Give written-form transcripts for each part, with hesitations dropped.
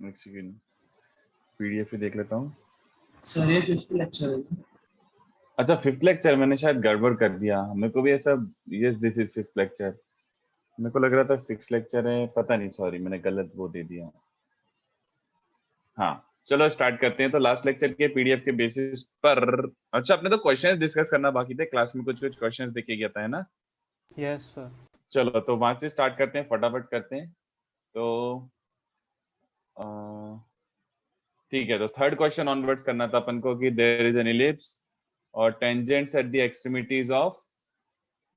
एक second PDF ही देख लेता हूँ। सर ये 5th लेक्चर है। अच्छा 5th लेक्चर, मैंने शायद गड़बड़ कर दिया, मेरे को भी ऐसा, yes this is 5th lecture, मेरे को लग रहा था 6th लेक्चर है, पता नहीं, सॉरी मैंने गलत वो दे दिया। हाँ चलो स्टार्ट करते हैं। तो लास्ट लेक्चर के पीडीएफ के बेसिस पर, अच्छा अपने तो क्वेश्चंस डिस्कस करना बाकी थे, क्लास में कुछ कुछ क्वेश्चंस देखे गया था, है ना? Yes sir. चलो तो वहां से स्टार्ट करते हैं, फटाफट करते हैं। तो ठीक है, तो थर्ड क्वेश्चन ऑनवर्ड्स करना था अपन को कि देयर इज एन इलिप्स और tangents at the extremities of,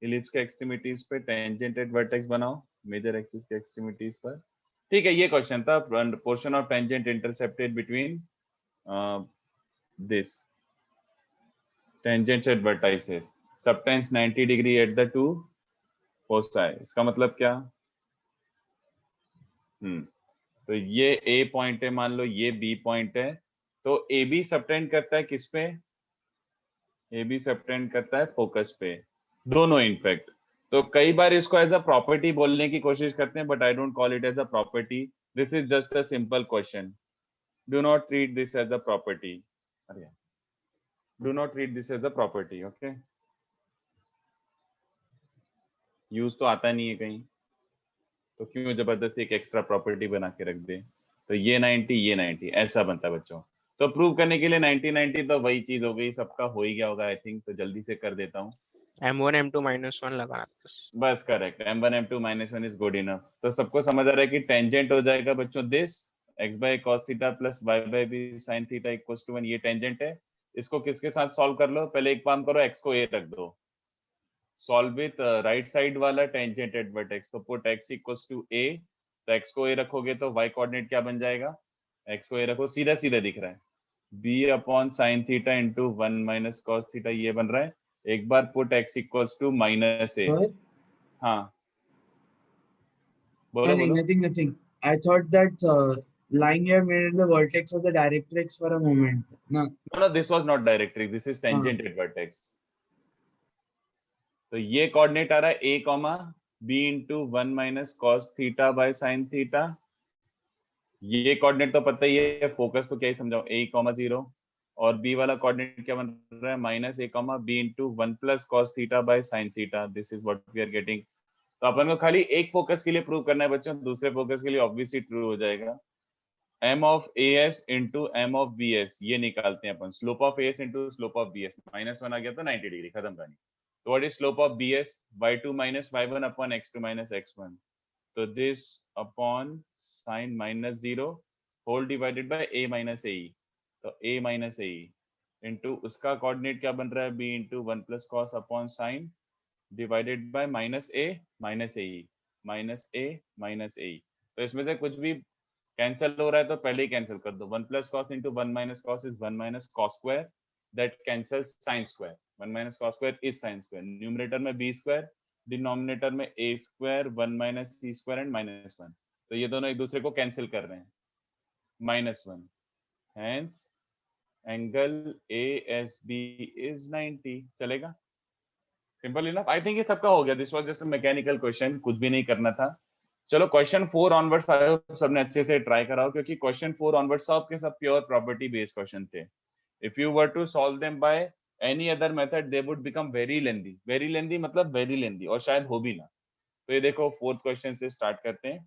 ellipse के एक्सट्रीमिटीज पे टेंजेंट एट वर्टेक्स बनाओ मेजर एक्सिस के एक्सट्रीमिटीज पर। ठीक है, ये क्वेश्चन था, portion of tangent intercepted between this tangents at vertices subtends 90 degree at the two foci. इसका मतलब क्या? तो ये ए पॉइंट है, मान लो ये बी पॉइंट है, तो ए बी सबटेंड करता है किस पे? ए बी सबटेंड करता है फोकस पे, दोनों इनफैक्ट। तो कई बार इसको एज अ प्रॉपर्टी बोलने की कोशिश करते हैं, but I don't call it as a property, this is just a simple question. Do not treat this as a property, अरे do not treat this as a property, okay? Use तो आता नहीं है कहीं, तो क्यों जबरदस्ती एक एक्स्ट्रा प्रॉपर्टी बना के रख दे? तो ये 90 ये 90 ऐसा बनता है बच्चों। तो प्रूव करने के लिए 90 90 तो वही चीज हो गई, सबका हो ही गया होगा आई थिंक, तो जल्दी से कर देता हूँ। M1 M2 -1 लगाना बस correct, m1 m2 -1 is good enough. तो सबको समझ आ रहा है कि टेंजेंट हो जाएगा बच्चों this x by cos theta plus y by b sin theta equals to 1, ये टेंजेंट है। इसको किसके साथ सॉल्व कर लो? पहले एक काम करो, x को a रख दो, सॉल्व विथ राइट साइड वाला टेंजेंट एट वर्टेक्स, तो put x equals to a, तो x को a रखोगे तो y कोऑर्डिनेट क्या बन जाएगा? x को a रखो, सीधा सीधा दिख रहा है, b upon sine theta into 1 minus cos theta, ये बन रहा है। एक बार put x equals to minus a। हाँ बोलो बोलो। Nothing. I thought that line you have made at the vertex was the directrix for a moment. No. No, this was not directrix, this is tangent at vertex। तो ये coordinate आ रहा है a comma b into 1 minus cos theta by sine theta. ये coordinate तो पता ही है, focus तो क्या ही समझाओ, a कॉमा 0, और b वाला कोऑर्डिनेट क्या बन रहा है? Minus a comma b into 1 plus cos theta by sine theta, this is what we are getting. तो अपन को खाली एक फोकस के लिए प्रूव करना है बच्चों, दूसरे फोकस के लिए ऑब्वियसली ट्रू हो जाएगा। m of as into m of bs, ये निकालते हैं अपन, slope of as into slope of bs, -1 आ गया तो 90 डिग्री, खत्म कहानी। तो what is slope of bs? y2 minus y1 upon x2 minus x1, तो this upon sine minus 0 whole divided by a minus ae, तो a माइनस ae इंटू उसका कोऑर्डिनेट क्या बन रहा है? b into 1 plus cos upon sine divided by minus a minus ae minus a minus ae। तो इसमें से कुछ भी कैंसिल हो रहा है तो पहले ही कैंसिल कर दो, 1 plus cos into 1 minus cos is 1 minus cos square, that cancels sine square, 1 minus cos square is sine square, numerator में b स्क्वायर, डिनोमिनेटर में a square 1 minus c square and -1, तो ये दोनों एक दूसरे को कैंसिल कर रहे हैं, -1, हेंस एंगल ASB इज 90। चलेगा? सिंपल इनफ, आई थिंक ये सबका हो गया, this was just a mechanical question, कुछ भी नहीं करना था। चलो क्वेश्चन 4 ऑनवर्ड्स आए हो सबने अच्छे से ट्राई कराओ, क्योंकि क्वेश्चन 4 ऑनवर्ड्स सब के सब प्योर प्रॉपर्टी बेस्ड क्वेश्चन थे। If you were to solve them by any other method they would become very lengthy मतलब वेरी लेंदी, और शायद हो भी ना। तो ये देखो फोर्थ क्वेश्चन से स्टार्ट करते हैं।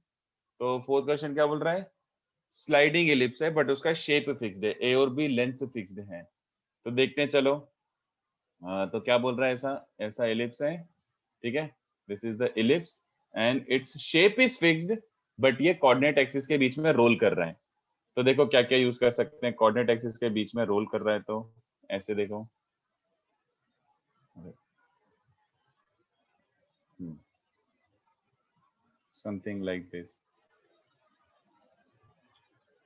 तो फोर्थ क्वेश्चन क्या बोल रहा है? स्लाइडिंग एलिप्स है बट उसका शेप फिक्स्ड है, ए और बी लेंथ फिक्स्ड है। तो देखते हैं चलो। तो क्या बोल रहा है? ऐसा ऐसा एलिप्स है, ठीक है, this is the ellipse and its shape is fixed, but ये कोऑर्डिनेट एक्सिस के बीच में रोल कर रहा है। तो देखो क्या क्या यूज कर सकते हैं, कोऑर्डिनेट एक्सिस के बीच में रोल कर रहा है, तो ऐसे देखो, समथिंग लाइक दिस।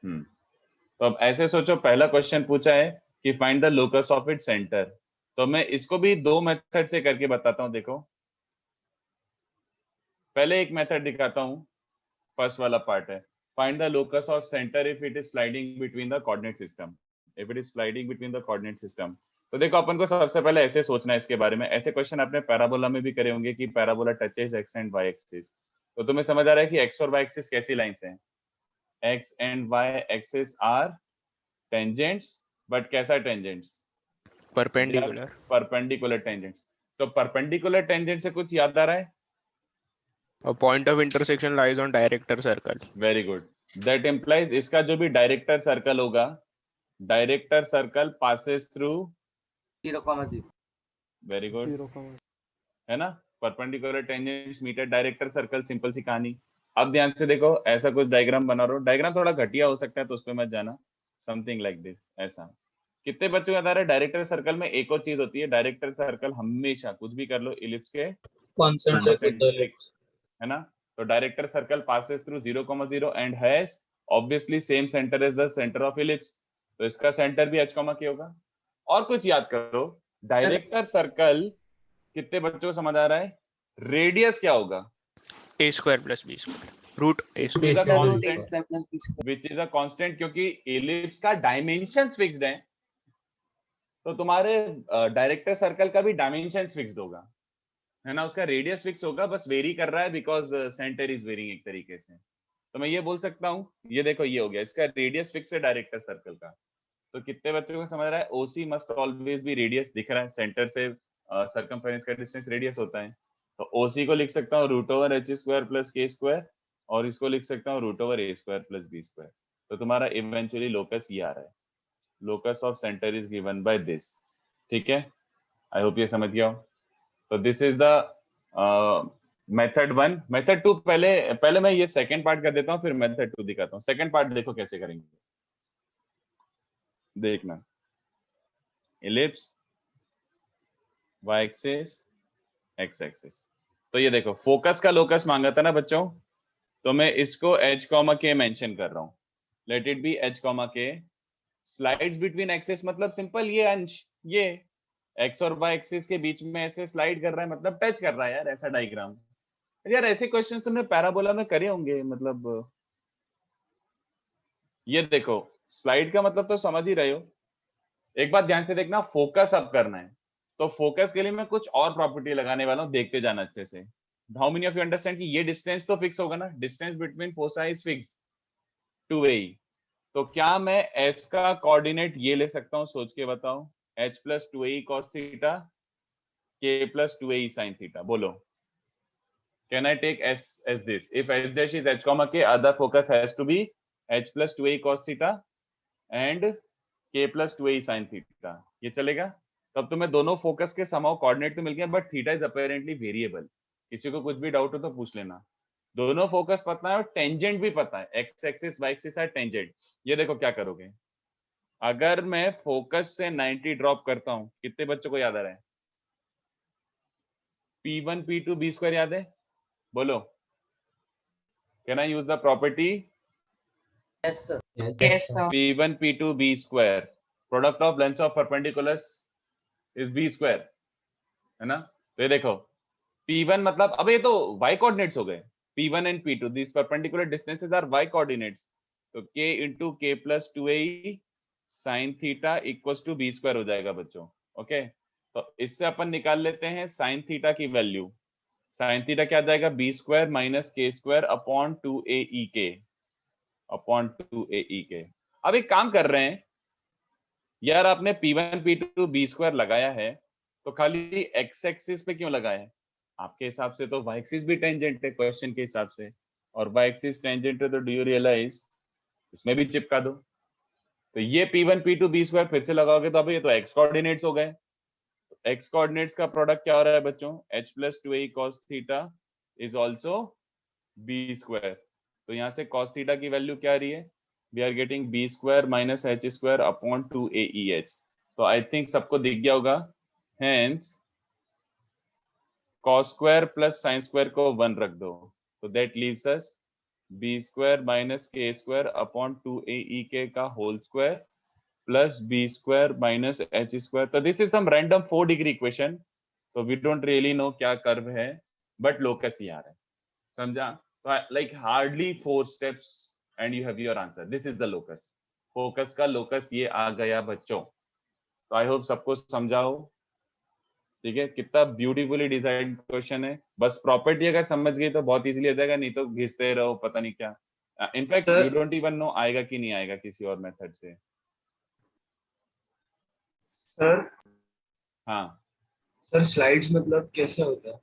तो अब ऐसे सोचो, पहला क्वेश्चन पूछा है कि find the locus of it centre, तो मैं इसको भी दो मेथड से करके बताता हूं। देखो पहले एक मेथड दिखाता हूं, फर्स्ट वाला पार्ट है, find the locus of centre if it is sliding between the coordinate system, if it is sliding between the coordinate system. तो देखो अपन को सबसे पहले ऐसे सोचना है इसके बारे में, ऐसे क्वेश्चन आपने पैराबोला में भी करे होंगे कि parabola touches X and Y axis. तो तुम्हें समझ आ रहा है कि एक्स और वाई एक्सिस कैसी लाइंस हैं? x and y axis are tangents, but कैसा tangents? Perpendicular. Perpendicular tangents. तो perpendicular tangent से कुछ याद आ रहा है? A point of intersection lies on director circle. Very good. That implies इसका जो भी director circle होगा, director circle passes through 0,0. very good है ना, perpendicular tangents meet at director circle, simple सी कहानी। अब ध्यान से देखो, ऐसा कुछ डायग्राम बना रहा हूं, डायग्राम थोड़ा घटिया हो सकता है तो उस पे मत जाना, समथिंग लाइक दिस ऐसा। कितने बच्चों को याद आ रहा है डायरेक्टर सर्कल में एक और चीज होती है, डायरेक्टर सर्कल हमेशा कुछ भी कर लो इलिप्स के concentric है ना, तो director circle passes through 0,0 and has obviously same center as the center of ellipse, तो इसका सेंटर भी h, k होगा। और कुछ याद करो, डायरेक्टर सर्कल कितने बच्चों को समझ आ रहा है, रेडियस क्या होगा? A square plus B square. Root A Which is a square. constant, which is a constant, क्योंकि ellipse का डायमेंशंस फिक्स्ड है, तो तुम्हारे डायरेक्टर सर्कल का भी डायमेंशन फिक्स्ड होगा, है ना, उसका रेडियस फिक्स होगा, बस वेरी कर रहा है बिकॉज सेंटर इज वेरिंग एक तरीके से। तो मैं ये बोल सकता हूँ, ये देखो ये हो गया, इसका रेडियस फिक्स है डायरेक्टर सर्कल का। तो कितने बच्चों को समझ रहा है, ओसी मस्ट ऑलवेज भी रेडियस दिख रहा है, सेंटर से सर्कमफेरेंस का डिस्टेंस रेडियस होता है। तो ओसी को लिख सकता हूँ root over H square plus K square, और इसको लिख सकता हूँ रूट ओवर ए स्क्वायर प्लस बी स्क्वायर। तो तुम्हारा इवेंचुअली लोकस ये आ रहा है, locus of centre is given by this. ठीक है, आई होप ये समझ गया हो। तो this is the method 1। Method 2 पहले मैं ये सेकंड पार्ट कर देता हूँ, फिर मेथड 2 दिखाता हूँ। सेकंड पार्ट देखो कैसे करेंगे, देखना, ellipse, y axis, x axis. तो ये देखो फोकस का लोकस मांगा था ना बच्चों, तो मैं इसको h, k मेंशन कर रहा हूँ, let it be h, k। Slides between axis मतलब सिंपल, ये अंश, ये x और y एक्सिस के बीच में ऐसे स्लाइड कर रहा है, मतलब टच कर रहा है यार, ऐसा डायग्राम। यार ऐसे क्वेश्चंस तुमने पैराबोला में करे होंगे, मतलब ये देखो स्लाइड का मतलब तो समझ ही रहे हो। एक बात ध्यान से देखना, फोकस अब करना है, तो फोकस के लिए मैं कुछ और प्रॉपर्टी लगाने वाला हूँ, देखते जाना अच्छे से। How many of you understand कि ये डिस्टेंस तो फिक्स होगा ना, distance between foci is fixed to a. तो क्या मैं s का कोऑर्डिनेट ये ले सकता हूँ, सोच के बताओ, h plus 2a cos theta, k plus 2a sin theta, बोलो। Can I take s as this? If s dash is h, k, other focus has to be h plus 2a cos theta and k plus 2a sin theta. ये चलेगा? तब तुम्हें दोनों focus के समाव coordinate तो मिल गए, but theta is apparently variable. किसी को कुछ भी डाउट हो तो पूछ लेना। दोनों फोकस पता है और टेंजेंट भी पता है, एक्स एक्सिस वाई एक्सिस है, टेंजेंट। ये देखो क्या करोगे, अगर मैं फोकस से 90 ड्रॉप करता हूं, कितने बच्चों को याद आ रहा है? P1 P2 B स्क्वायर याद है, बोलो। Can I use the property? Yes, sir. Yes, sir. P1 P2 B square, product of lengths of perpendiculars is B square, है ना। तो ये देखो P1 मतलब, अब ये तो y coordinates हो गए, P1 and P2, these perpendicular distances are y coordinates, तो k into k plus 2a sin theta equals to B square हो जाएगा बच्चों। ओके, तो इससे अपन निकाल लेते हैं sin थीटा की वैल्यू। sin थीटा क्या आ जाएगा, B square minus k square upon 2aek upon 2aek। अब एक काम कर रहे हैं यार, आपने P1 P2 B स्क्वायर लगाया है, तो खाली x एक्सिस पे क्यों लगाया है? आपके हिसाब से तो y एक्सिस भी टेंजेंट है क्वेश्चन के हिसाब से, और y एक्सिस टेंजेंट है, तो डू यू रियलाइज इसमें भी चिपका दो। तो ये P1 P2 B स्क्वायर फिर से लगाओगे तो अब ये तो x कोऑर्डिनेट्स हो गए। तो x कोऑर्डिनेट्स का प्रोडक्ट क्या हो रहा है बच्चों, h plus 2a cos theta is also B square. तो यहाँ से cos थीटा की वैल्यू क्या आ रही है, we are getting B square minus h square upon 2aeh। तो आई थिंक सबको दिख गया होगा, hence cos square plus sine square को 1 रख दो, तो that leaves us B square minus k square upon 2aek का whole square plus B square minus h square. तो this is some random 4 degree equation, तो वी डोंट रियली नो क्या curve है, but locus ही आ रहा है, समझा। like hardly 4 steps and you have your answer. This is the locus. Focus का locus ये आ गया बच्चों। तो आई होप सबको समझा हो। ठीक है, कितना ब्यूटीफुली डिजाइन क्वेश्चन है, बस प्रॉपर्टी अगर समझ गई तो बहुत इजीली हो जाएगा, नहीं तो घिसते रहो पता नहीं क्या। In fact Sir- you don't even know आएगा कि नहीं आएगा किसी और मेथड से। सर हाँ सर स्लाइड्स मतलब कैसे होता है?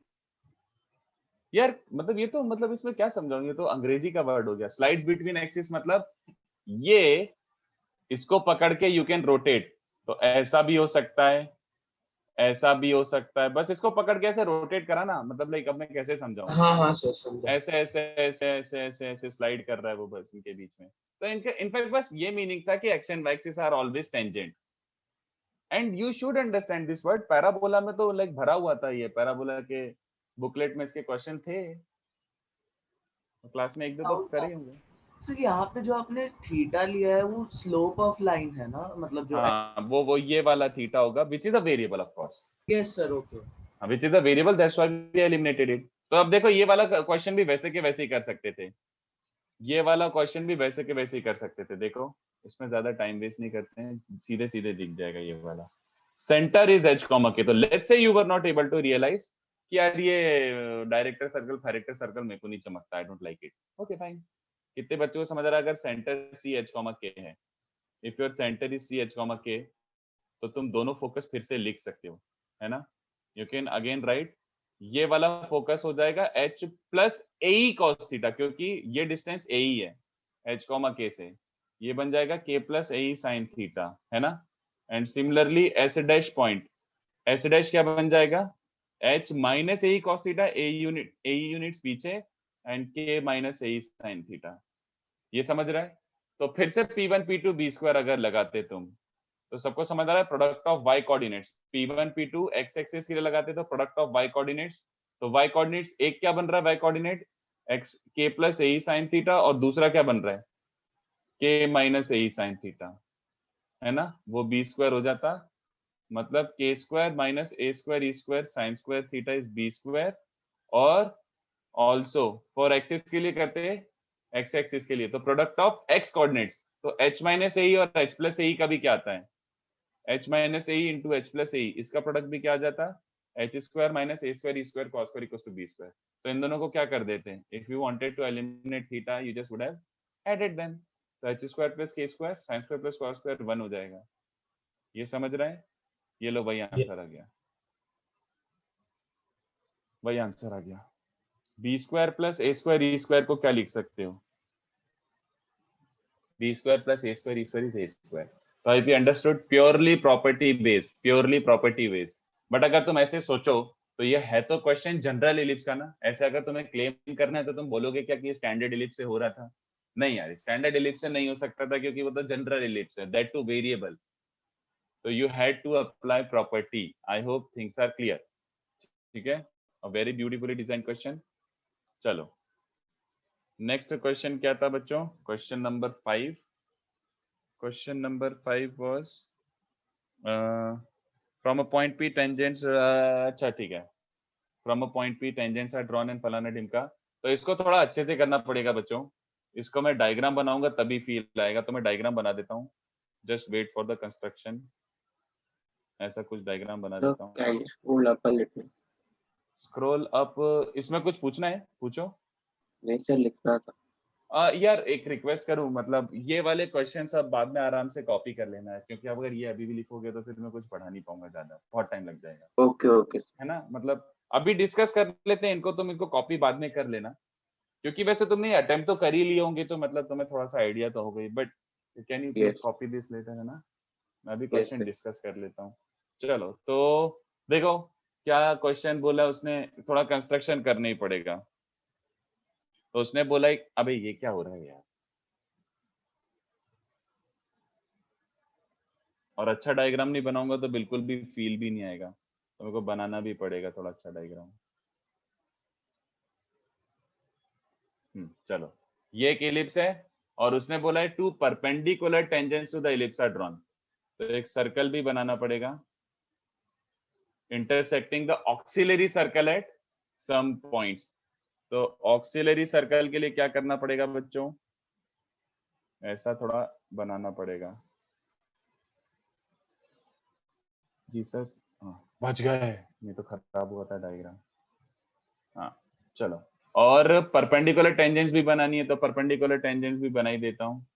यार, मतलब ये तो मतलब इसमें क्या समझाऊं, ये तो अंग्रेजी का वर्ड हो गया। स्लाइड्स बिटवीन एक्सिस मतलब ये, इसको पकड़ के यू कैन रोटेट, तो ऐसा भी हो सकता है, ऐसा भी हो सकता है, बस इसको पकड़ के ऐसे रोटेट करा ना, मतलब लाइक अब मैं कैसे समझाऊं, हाँ हाँ सर समझा। ऐसे ऐसे ऐसे ऐसे ऐसे ऐसे स्लाइड कर रहा है वो बस इनके बीच में। तो इनके इनफैक्ट बस ये मीनिंग था कि X and Y axis are always tangent, and you should understand this word. Parabola में तो लाइक भरा हुआ था, ये पैराबोला के बुकलेट में इसके क्वेश्चन थे, क्लास में एक दो तो करे होंगे। सर यहाँ पे जो आपने थीटा लिया है वो स्लोप ऑफ लाइन है ना, मतलब जो हाँ वो ये वाला थीटा होगा, which is a variable of course, yes sir okay. Which is a variable, that's why we eliminated it. तो अब देखो ये वाला क्वेश्चन भी वैसे के वैसे ही कर सकते थे, ये वाला क्वेश्चन भी वैसे के वैसे ही कर सकते थे। देखो इसमें ज्यादा टाइम वेस्ट नहीं करते हैं, सीधे सीधे दिख जाएगा ये वाला। Centre is H comma K, तो let's say you were not able to realize कि यार ये डायरेक्टर सर्कल फायरेक्टर सर्कल मेरे को नहीं चमकता, I don't like it, okay fine. कितने बच्चों को समझ रहा है अगर centre C H comma K है, if your centre is C H comma K, तो तुम दोनों फोकस फिर से लिख सकते हो, है ना। यू कैन अगेन राइट, ये वाला फोकस हो जाएगा h प्लस ए कॉस थीटा, क्योंकि ये डिस्टेंस ए ही है h कॉमा के से, ये बन जाएगा k plus a sine theta, है ना। And similarly S dash point, S dash क्या बन जाएगा, h minus a cos theta, a units पीछे, and k minus a sine theta. ये समझ रहा है। तो फिर से p1 p2 b स्क्वायर अगर लगाते तुम, तो सबको समझ आ रहा है, product of y coordinates, p1 p2 x axis के लिए लगाते तो प्रोडक्ट ऑफ y कोऑर्डिनेट्स, तो y कोऑर्डिनेट्स एक क्या बन रहा है, y coordinate x k plus a sine theta, और दूसरा क्या बन रहा है k minus a sine theta, है ना। वो b स्क्वायर हो जाता, मतलब k square minus A square E square sine square theta is b square. और ऑल्सो फॉर एक्सिस के लिए करते हैं, x एक्सिस के लिए तो प्रोडक्ट ऑफ x कोऑर्डिनेट्स, तो h माइनस ए और h प्लस ए का भी क्या आता है, h minus A into H plus A, इसका प्रोडक्ट भी क्या आ जाता है, H square minus A square E square cos square equals to B square. तो इन दोनों को क्या कर देते हैं, if you wanted to eliminate theta you just would have added them, तो H square plus K square sine square plus cos square 1 हो जाएगा। ये समझ रहे हैं, ये लो वही आंसर आ गया, वही आंसर आ गया। B square plus a square E square को क्या लिख सकते हो, b square plus a square E square is a square. तो I be understood purely property based, purely property based. But अगर तुम ऐसे सोचो तो ये है तो क्वेश्चन जनरल इलिप्स का ना, ऐसे अगर तुम्हें क्लेम करना है तो तुम बोलोगे क्या कि स्टैंडर्ड इलिप्स से हो रहा था, नहीं यार स्टैंडर्ड इलिप्स से नहीं हो सकता था, क्योंकि वो तो जनरल इलिप्स है, दैट टू वेरिएबल, तो you had to apply property. I hope things are clear, ठीक है, a very beautifully design question. चलो नेक्स्ट क्वेश्चन क्या था बच्चों, question number 5, question number 5 was from a point P tangents, अच्छा ठीक है, from a point P tangents are drawn and फलाना ढिमका। तो इसको थोड़ा अच्छे से करना पड़ेगा बच्चों, इसको मैं डायग्राम बनाऊंगा तभी फील आएगा, तो मैं डायग्राम बना देता हूँ, just wait for the construction. ऐसा कुछ डायग्राम बना So देता हूँ, can you scroll up a little? Scroll up. इसमें कुछ पूछना है पूछो। नहीं सर लिखना था। यार एक रिक्वेस्ट करूं, मतलब ये वाले क्वेश्चन सब बाद में आराम से कॉपी कर लेना है, क्योंकि अगर ये अभी भी लिखोगे तो फिर मैं कुछ पढ़ा नहीं पाऊंगा, ज्यादा बहुत टाइम लग जाएगा, ओके ओके है ना। मतलब अभी डिस्कस कर लेते हैं इनको, तुम इनको कॉपी बाद में कर लेना, क्योंकि वैसे तुमने अटेम्प्ट तो कर ही लिए होंगे, तो मतलब तुम्हें थोड़ा सा आइडिया तो हो गई, but can you please Yes. Copy this later, है ना। मैं अभी Yes, क्वेश्चन sir. डिस्कस कर लेता हूँ। चलो तो देखो क्या क्वेश्चन बोला उसने, थोड़ा कंस्ट्रक्शन करना ही पड़ेगा। तो उसने बोला अबे ये क्या हो रहा है यार, और अच्छा डायग्राम नहीं बनाऊंगा तो बिल्कुल भी फील भी नहीं आएगा, तो मेरे को बनाना भी पड़ेगा थोड़ा अच्छा डायग्राम। चलो ये एक इलिप्स है, और उसने बोला है two perpendicular tangents to the ellipse are drawn, तो एक सर्कल भी बनाना पड़ेगा intersecting the auxiliary circle at some points. तो ऑक्सिलरी सर्कल के लिए क्या करना पड़ेगा बच्चों, ऐसा थोड़ा बनाना पड़ेगा। जीसस बच गए, ये तो खराब हुआ था डायग्राम। हाँ चलो और परपेंडिकुलर टेंजेंट्स भी बनानी है, तो परपेंडिकुलर टेंजेंट्स भी बना ही देता हूँ।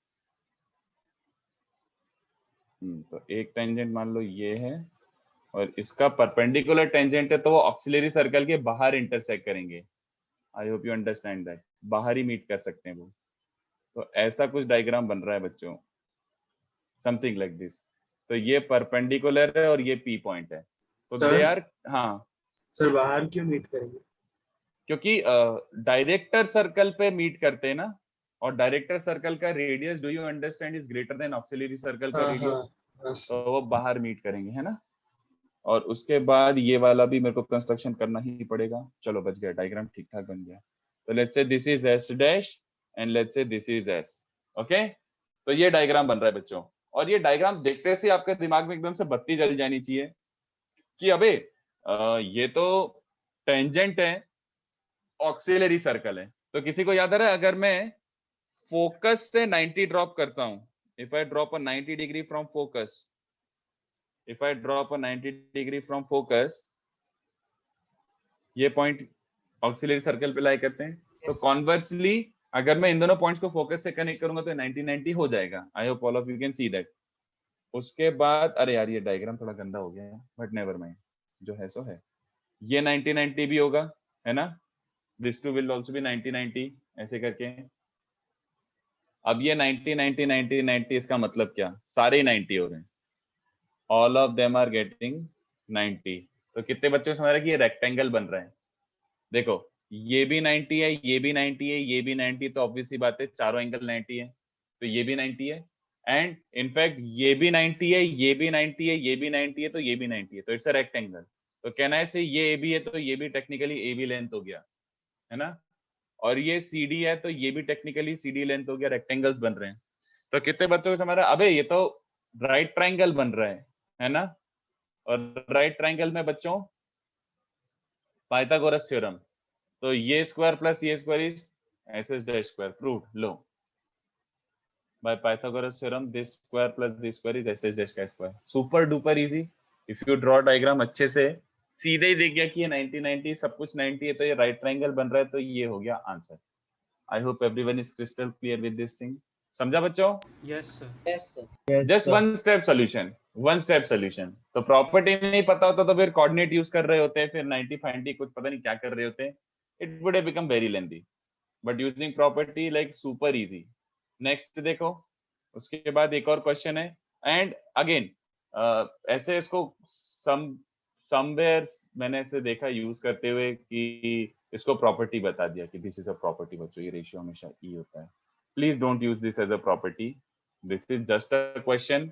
तो एक टेंजेंट मान लो ये है और इसका परपेंडिकुलर टेंजेंट है, तो वो ऑक्सिलरी सर्कल के बाहर इंटरसेक्ट करेंगे। आई होप यू अंडरस्टैंड दैट, बाहर ही मीट कर सकते हैं वो। तो ऐसा कुछ डायग्राम बन रहा है बच्चों, समथिंग लाइक दिस। तो ये परपेंडिकुलर है और ये पी पॉइंट है, तो Sir? दे आर, हाँ सर बाहर क्यों मीट करेंगे? क्योंकि डायरेक्टर सर्कल पे मीट करते हैं ना, और डायरेक्टर सर्कल का radius, do you understand, is greater than auxiliary circle का हाँ रेडियस, हाँ तो वो बाहर मीट करेंगे, है ना। और उसके बाद ये वाला भी मेरे को कंस्ट्रक्शन करना ही पड़ेगा। चलो बच गया, डायग्राम ठीक ठाक बन गया। तो लेट्स से this is S dash and let's say this is S. Okay, तो ये डायग्राम बन रहा है बच्चों, और ये डायग्राम देखते से आपके दिमाग में एकदम से बत्ती जल जानी चाहिए कि अबे ये तो टेंजेंट है, ऑक्सिलरी सर्कल है। तो किसी को याद आ रहा है, अगर मैं फोकस से 90 ड्रॉप करता हूं, if I drop a 90 degree from focus, if I drop a 90 degree from focus, ये पॉइंट ऑक्सिलरी सर्कल पे लाई करते हैं। तो कॉन्वर्सली अगर मैं इन दोनों पॉइंट्स को फोकस से कनेक्ट करूंगा तो 90-90 हो जाएगा। I hope all of you can see that. उसके बाद, अरे यार ये डायग्राम थोड़ा गंदा हो गया है, बट नेवर माइंड, जो है सो है। ये 90-90 भी होगा, है ना, this two will also be 90-90, ऐसे करके। अब ये 90-90-90-90, इसका मतलब क्या, सारे 90 हो रहे हैं, all of them are getting 90। तो कितने बच्चों को समझ रहा है कि ये रेक्टेंगल बन रहा है। देखो ये भी 90 है, ये भी 90 है, ये भी 90, तो ऑब्वियस सी बात है चारों एंगल 90 है, तो ये भी 90 है। एंड इनफैक्ट ये भी 90 है, ये भी 90 है, ये भी 90 है, तो ये भी 90 है, तो इट्स अ रेक्टेंगल। तो कहना है से ये ए बी है, तो ये भी टेक्निकली ए बी लेंथ हो गया, है ना। और ये सी डी है, तो ये भी टेक्निकली सी डी लेंथ हो गया, रेक्टेंगल्स बन रहे हैं। तो कितने बच्चों को समझ रहा है, अबे ये तो राइट ट्राइंगल बन रहा है ना। और राइट ट्राइंगल में बच्चों पाइथागोरस थ्योरम, तो ये स्क्वायर प्लस ये square is s s dash square, proved, लो by Pythagoras theorem, this square plus this square is s s dash का square. Super duper easy. If you draw diagram अच्छे से, सीधे ही देख गया कि ये 90-90 सब कुछ 90 है, तो ये राइट ट्राइंगल बन रहा है, तो ये हो गया answer. I hope everyone is crystal clear with this thing. समझा बच्चों? Yes sir. Yes sir. Yes, just sir. One step solution, one step solution. तो प्रॉपर्टी नहीं पता होता तो फिर कोऑर्डिनेट यूज कर रहे होते हैं, फिर 90-90 कुछ पता नहीं क्या कर रहे होते हैं, it would have become very lengthy, but using property like super easy. Next देखो, उसके बाद एक और क्वेश्चन है, एंड अगेन ऐसे इसको समवेयर मैंने ऐसे देखा यूज करते हुए कि इसको प्रॉपर्टी बता दिया कि दिस इज अ प्रॉपर्टी। बच्चों ये रेशियो हमेशा ई होता है, please don't use this as a property, this is just a question.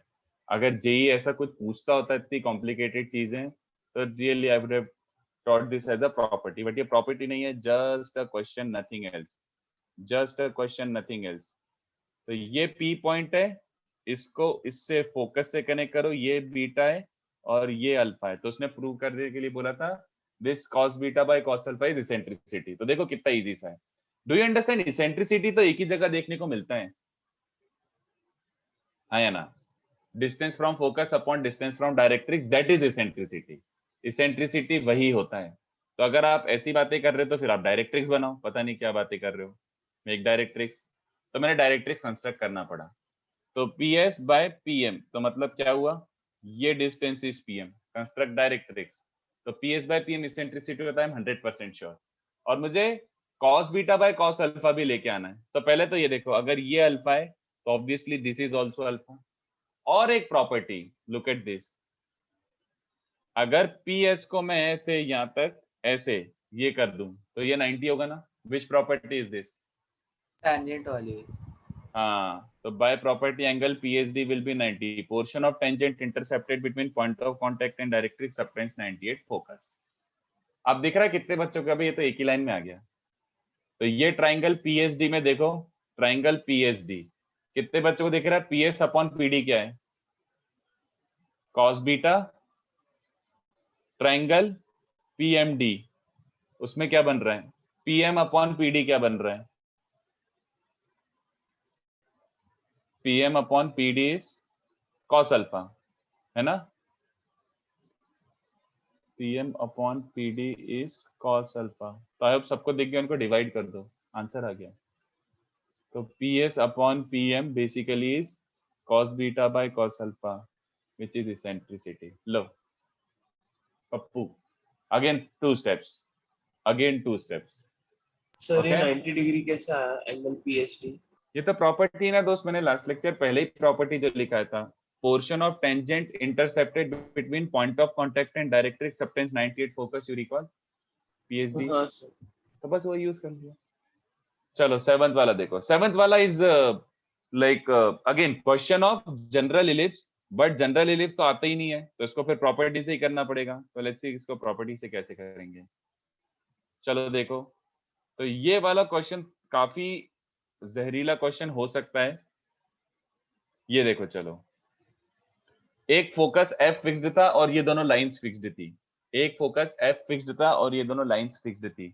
अगर जेई ऐसा कुछ पूछता होता इतनी कॉम्प्लिकेटेड चीजें, तो really I would have taught this as a property, but ये property नहीं है, just a question, nothing else, just a question, nothing else। तो ये P पॉइंट है, इसको इससे फोकस से कनेक्ट करो, ये बीटा है और ये अल्फा है। तो उसने प्रूव करने के लिए बोला था this cos beta by cos alpha is eccentricity. तो देखो कितना इजी सा है। डू यू अंडरस्टैंड, इसेंट्रिसिटी तो एक ही जगह देखने को मिलता है, हाँ या ना। Distance from focus upon distance from directrix, that is eccentricity. Eccentricity वही होता है। तो अगर आप ऐसी बातें कर रहे हो तो फिर आप डायरेक्ट्रिक्स बनाओ, पता नहीं क्या बातें कर रहे हो, एक डायरेक्ट्रिक्स। तो मैंने डायरेक्ट्रिक्स कंस्ट्रक्ट करना पड़ा। तो PS बाय PM, तो मतलब क्या हुआ, ये distance is PM, construct directrix. तो PS बाय PM इसेंट्रिसिटी होता है 100% श्योर। और मुझे cos beta by cos alpha भी लेके आना है। तो पहले तो ये देखो, अगर ये अल्फा है तो obviously this is also alpha. और एक प्रॉपर्टी, लुक एट दिस, अगर PS को मैं ऐसे यहां तक ऐसे ये कर दूं तो ये 90 होगा ना। Which property is this? Tangent वाली। हाँ, तो by property angle PSD will be 90, portion of tangent intercepted between point of contact and directrix subtends 98 focus. अब दिख रहा है कितने बच्चों का भी, ये तो एक ही लाइन में आ गया। तो ये ट्राइंगल PSD में देखो, ट्राइंगल PSD कितने बच्चों को दिख रहा है, PS अपॉन PD क्या है, cos बीटा, ट्राइंगल PMD, उसमें क्या बन रहा है, PM अपॉन PD क्या बन रहा है, PM upon PD is cos alpha, है ना। PM upon PD is cos alpha. तो आई होप सबको दिख गया, उनको डिवाइड कर दो, आंसर आ गया। तो PS upon PM basically is cos beta by cos alpha, which is eccentricity. Low Pappu, again two steps. Sir ये Okay. 90 डिग्री कैसा एंगल पीएसटी? ये तो प्रॉपर्टी ना दोस्त, मैंने लास्ट लेक्चर पहले ही प्रॉपर्टी जो लिखा था, portion of tangent intercepted between point of contact and directrix subtends 98 focus, you recall PhD. हाँ सर। तो बस वो यूज कर लिया। चलो सेवंथ वाला देखो। सेवंथ वाला is like again question of general ellipse, but general ellipse तो आता ही नहीं है, तो इसको फिर प्रॉपर्टी से ही करना पड़ेगा। तो लेट्स सी इसको प्रॉपर्टी से कैसे करेंगे। चलो देखो, तो ये वाला क्वेश्चन काफी जहरीला क्वेश्चन हो सकता है। ये देखो, चलो एक फोकस F फिक्स्ड था और ये दोनों लाइंस फिक्स्ड थी। एक फोकस F फिक्स्ड था और ये दोनों लाइंस फिक्स्ड थी।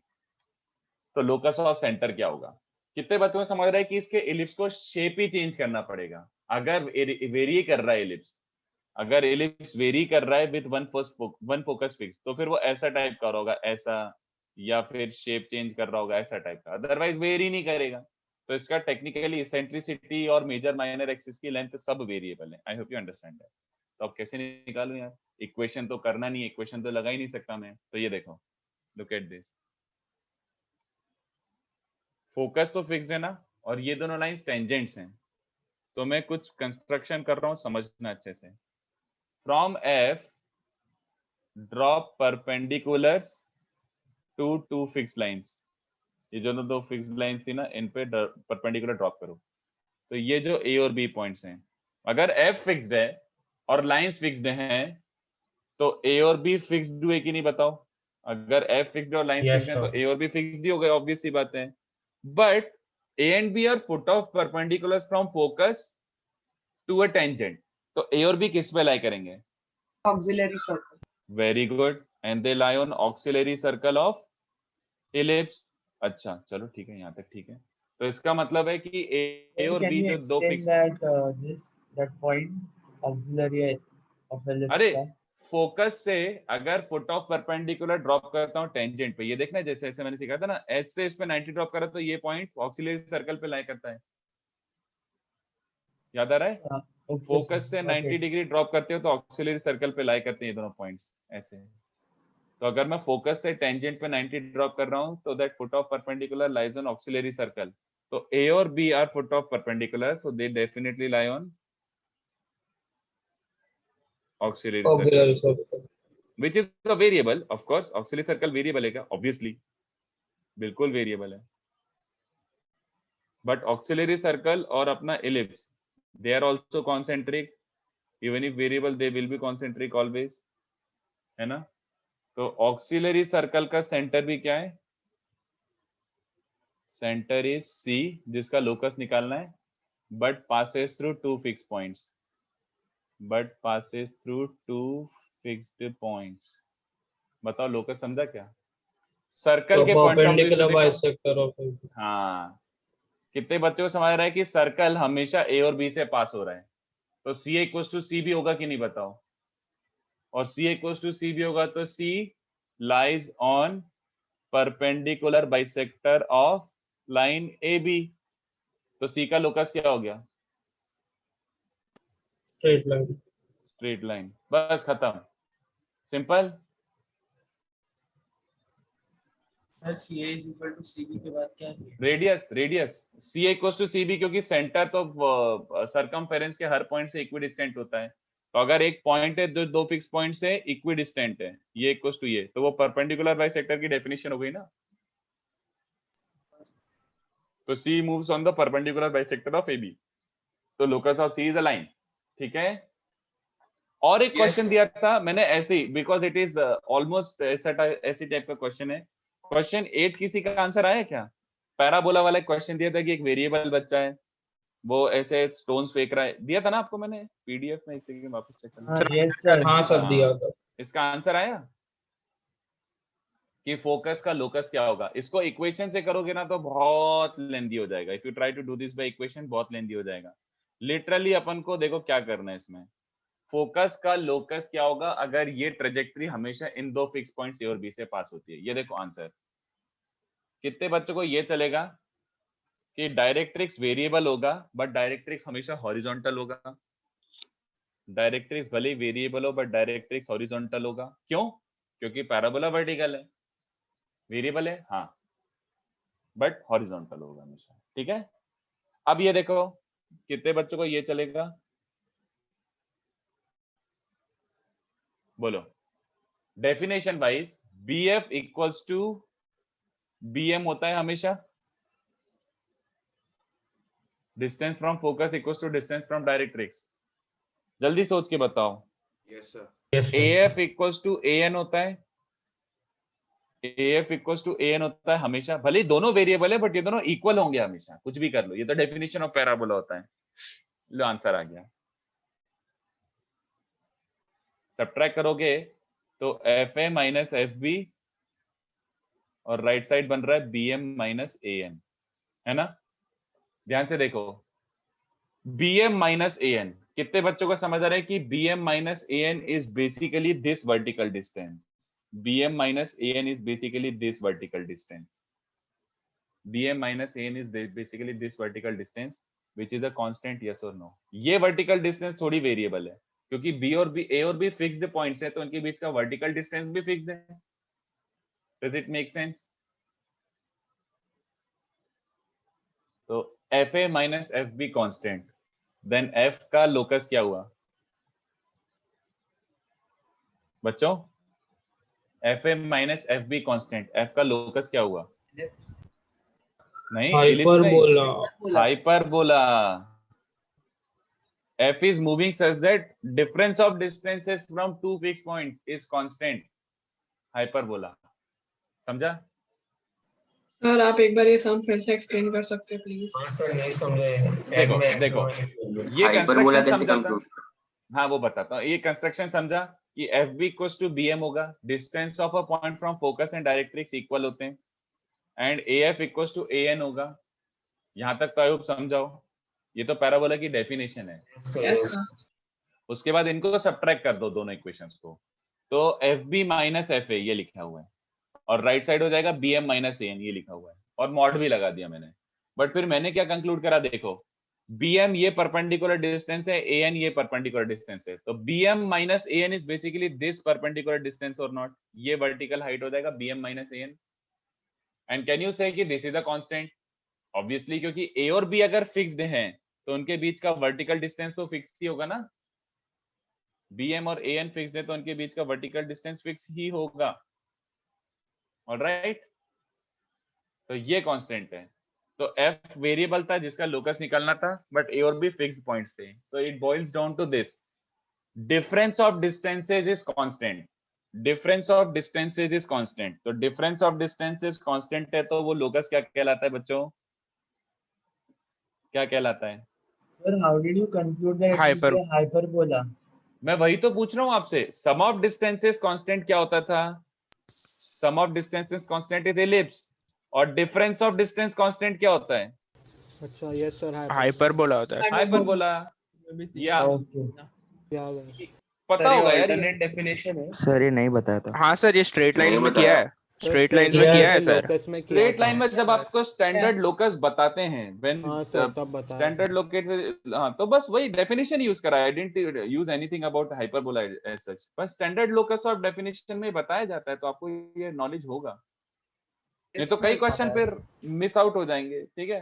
तो लोकस ऑफ सेंटर क्या होगा? कितने बच्चों को समझ रहा है कि इसके इलिप्स को शेप ही चेंज करना पड़ेगा। अगर वेरी कर रहा है इलिप्स, अगर इलिप्स वेरी कर रहा है विद वन फोकस फिक्स, तो फिर वो ऐसा टाइप का होगा, ऐसा, या फिर शेप चेंज कर रहा होगा ऐसा टाइप का, अदरवाइज वेरी नहीं करेगा। तो इसका टेक्निकली इसेंट्रिसिटी और मेजर माइनर एक्सिस की लेंथ सब वेरिएबल है। I hope you understand that. तो अब कैसे निकालूं यार? इक्वेशन तो करना नहीं, इक्वेशन तो लगा ही नहीं सकता मैं। तो ये देखो, लुक एट दिस, फोकस तो फिक्स्ड है ना, और ये दोनों लाइंस टेंजेंट्स हैं। तो मैं कुछ कंस्ट्रक्शन कर रहा हूं, समझना अच्छे से। From F drop perpendiculars to two fixed lines. ये जो दो फिक्स्ड लाइंस थी ना, इन पे परपेंडिकुलर ड्रॉप करो। तो ये जो A और B पॉइंट्स हैं, अगर F फिक्स्ड है और लाइंस फिक्स्ड हैं, तो A और B फिक्स्ड हुए कि नहीं बताओ? अगर F फिक्स्ड और लाइंस फिक्स्ड हैं, तो A और B फिक्स्ड ही हो गए, ऑब्वियस सी बात है। But A and B are foot of perpendiculars from focus to a tangent. तो A और B किस पे लाई करेंगे? Auxiliary circle. Very good. And they lie on auxiliary circle of ellipse. अच्छा, चलो ठीक है, यहाँ तक ठीक है। तो इसका मतलब है कि A और Can B you जो दो explain fix, that point auxiliary of ellipse अरे का? फोकस से अगर फुट ऑफ परपेंडिकुलर ड्रॉप करता हूँ टेंजेंट पे, ये देखना जैसे ऐसे मैंने सिखाया था ना, एस से इस पे 90 ड्रॉप करा तो ये पॉइंट ऑक्सिलरी सर्कल पे लाई करता है। याद आ रहा है? Okay, focus sir. से 90 डिग्री ड्रॉप करते हो तो ऑक्सिलरी सर्कल पे लाई करते हैं ये दोनों पॉइंट्स ऐसे। तो अगर मैं फोकस से टेंजेंट पे 90 ड्रॉप कर रहा हूं, तो that foot of perpendicular lies on auxiliary circle. तो A और B are foot of perpendicular, so they definitely lie on auxiliary circle, which is a variable, of course auxiliary circle variable है क्या? obviously बिल्कुल variable है। but auxiliary circle और अपना ellipse, they are also concentric, even if variable they will be concentric always, है ना? तो auxiliary circle का सेंटर भी क्या है? सेंटर इज C, जिसका लोकस निकालना है, but passes through two fixed points, बताओ लोकस समझा क्या? सर्कल के पॉइंट ऑफ व्यू से देखो। हाँ, कितने बच्चों को समझ रहा है कि सर्कल हमेशा A और B से पास हो रहा है? तो C इक्वल्स टू C भी होगा कि नहीं बताओ? और C इक्वल्स टू C भी होगा तो C lies on perpendicular bisector of line AB। तो C का लोकस क्या हो गया? Straight line. बस खत्म, simple. Sir CA is equal to CB के बाद क्या है? Radius C equals to CB, क्योंकि सेंटर तो सरकमफेरेंस के हर पॉइंट से इक्विडिस्टेंट होता है। तो अगर एक पॉइंट है जो दो फिक्स पॉइंट से इक्विडिस्टेंट है, ये इक्वल्स टू ये, तो वो परपेंडिकुलर बाइसेक्टर की डेफिनेशन हो गई ना। तो C moves on the perpendicular bisector of AB, तो locus of C is a line. ठीक है। और एक क्वेश्चन दिया था मैंने ऐसे ही, बिकॉज इट इज ऑलमोस्ट ऐसी टाइप का क्वेश्चन है। क्वेश्चन 8 किसी का आंसर आया क्या? पैराबोला वाला क्वेश्चन दिया था कि एक वेरिएबल बच्चा है, वो ऐसे स्टोन्स फेंक रहा है, दिया था ना आपको मैंने पीडीएफ में, एक सेकंड वापस चेक कर। Yes, sir. हाँ सर दिया था। इसका आंसर आया कि फोकस का लोकस क्या होगा? इसको इक्वेशन से करोगे ना तो बहुत लेंदी हो जाएगा। If you try to do this by equation बहुत लेंदी हो जाएगा। लिटरली अपन को देखो क्या करना है इसमें, फोकस का लोकस क्या होगा अगर ये ट्रेजेक्टरी हमेशा इन दो फिक्स पॉइंट्स ए और बी से पास होती है? ये देखो आंसर। कितने बच्चों को ये चलेगा कि डायरेक्ट्रिक्स वेरिएबल होगा बट डायरेक्ट्रिक्स हमेशा हॉरिजॉन्टल होगा? डायरेक्ट्रिक्स भले ही वेरिएबल हो बट डायरेक्ट्रिक्स हॉरिजॉन्टल होगा। क्यों? क्योंकि पैराबोला वर्टिकल है, वेरिएबल है हाँ, बट हॉरिजॉन्टल होगा हमेशा। ठीक है, अब ये देखो कितने बच्चों को ये चलेगा, बोलो। Definition wise BF equals to BM होता है हमेशा, distance from focus equals to distance from directrix. जल्दी सोच के बताओ। Yes sir. AF equals to AN होता है, AF इक्वल्स टू AN होता है हमेशा, भले ही दोनों वेरिएबल है बट ये दोनों इक्वल होंगे हमेशा, कुछ भी कर लो, ये तो डेफिनेशन ऑफ पैराबोला होता है। लो आंसर आ गया। सब्ट्रैक्ट करोगे तो FA माइनस FB और राइट साइड बन रहा है BM माइनस AN, है ना? ध्यान से देखो, BM माइनस AN, कितने बच्चों को समझ आ रहा है कि BM minus AN is basically this vertical distance? BM minus AN is basically this vertical distance. BM minus AN is basically this vertical distance, which is a constant, yes or no? ये vertical distance थोड़ी variable है, क्योंकि B और B, A और B fixed points है, तो उनके बीच का vertical distance भी fixed है। Does it make sense? तो FA minus FB constant, then F का locus क्या हुआ बच्चों? FA minus FB constant, F का locus क्या हुआ? नहीं, hyperbola. Hyperbola. F is moving such that difference of distances from two fixed points is constant. Hyperbola, समझा? सर आप एक बार ये सम फिर से एक्सप्लेन कर सकते हैं प्लीज? हाँ सर नहीं समझे। देखो देखो, ये कंस्ट्रक्शन समझा था? हाँ वो बताता हूँ। ये कंस्ट्रक्शन समझा कि FB इक्वल्स टू BM होगा, distance of a point from focus and directrix equal होते हैं, and AF equals to AN होगा। यहाँ तक तो आई होप समझाओ। ये तो पैराबोला की डेफिनेशन है। Yes sir. उसके बाद इनको सब्ट्रैक्ट कर दो दोनों इक्वेशंस को, तो FB माइनस FA ये लिखा हुआ है, और राइट साइड हो जाएगा BM माइनस AN ये लिखा हुआ है, और मॉड भी लगा दिया मैंने। बट फिर मैंने क्या कंक्लूड करा, देखो BM ये परपेंडिकुलर डिस्टेंस है, AN ये परपेंडिकुलर डिस्टेंस है, तो BM minus AN is basically this perpendicular distance और नॉट? ये वर्टिकल हाइट हो जाएगा BM minus AN। And can you से कि this is a constant? Obviously, क्योंकि A और B अगर फिक्स्ड हैं तो उनके बीच का वर्टिकल डिस्टेंस तो फिक्स ही होगा ना। BM और AN फिक्स्ड है तो उनके बीच का वर्टिकल डिस्टेंस फिक्स ही होगा। ऑलराइट, तो ये कांस्टेंट है। तो F वेरिएबल था जिसका लोकस निकालना था, बट A और B फिक्स्ड पॉइंट्स थे, तो it boils down to this, difference of distances is constant. Difference of distances is constant, तो डिफरेंस ऑफ डिस्टेंसेस कांस्टेंट है तो वो लोकस क्या कहलाता है बच्चों? क्या कहलाता है? Sir, how did you conclude that it is a hyperbola? मैं वही तो पूछ रहा हूँ आपसे। सम ऑफ डिस्टेंसेस कांस्टेंट क्या होता था? Sum of distances constant is ellipse, और डिफरेंस ऑफ डिस्टेंस कांस्टेंट क्या होता है? अच्छा यस सर, हाइपरबोला होता है। हाइपरबोला। या Okay. पता होगा यार, अल्टरनेट डेफिनेशन है। सर ये नहीं बताया था। हाँ सर, ये स्ट्रेट लाइन में किया है, स्ट्रेट लाइंस में किया है सर। स्ट्रेट लाइन में जब आपको स्टैंडर्ड लोकस बताते हैं, व्हेन हाँ सर तब बताया। स्टैंडर्ड लोकेट, हाँ तो बस वही डेफिनेशन यूज करा, I didn't use anything about hyperbola as such, बस स्टैंडर्ड लोकस ऑफ डेफिनेशन में बताया जाता है, तो आपको ये नॉलेज होगा, नहीं तो कई क्वेश्चन फिर मिस आउट हो जाएंगे। ठीक है,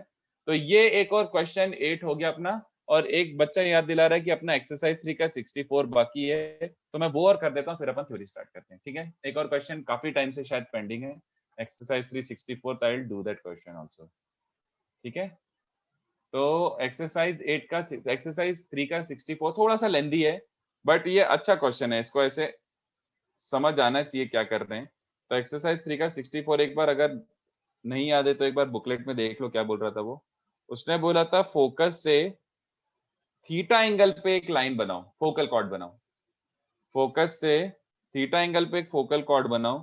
तो ये एक और क्वेश्चन 8 हो गया अपना, और एक बच्चा याद दिला रहा है कि अपना एक्सरसाइज 3 का 64 बाकी है, तो मैं वो और कर देता हूँ, फिर अपन थ्योरी स्टार्ट करते हैं। ठीक है, एक और क्वेश्चन काफी टाइम से शायद पेंडिंग है, exercise 3 64, I will do that question also. ठीक है, तो एक्सरसाइज 8 का एक्सरसाइज 3 का 64 थोड़ा सा लेंदी है, बट ये अच्छा क्वेश्चन है, इसको ऐसे समझ आना चाहिए क्या कर रहे हैं। तो एक्सरसाइज 3 का 64 एक बार अगर नहीं याद है तो एक बार बुकलेट में देख लो क्या बोल रहा था वो। उसने बोला था फोकस से थीटा एंगल पे एक लाइन बनाओ, फोकल कॉर्ड बनाओ। फोकस से थीटा एंगल पे एक फोकल कॉर्ड बनाओ,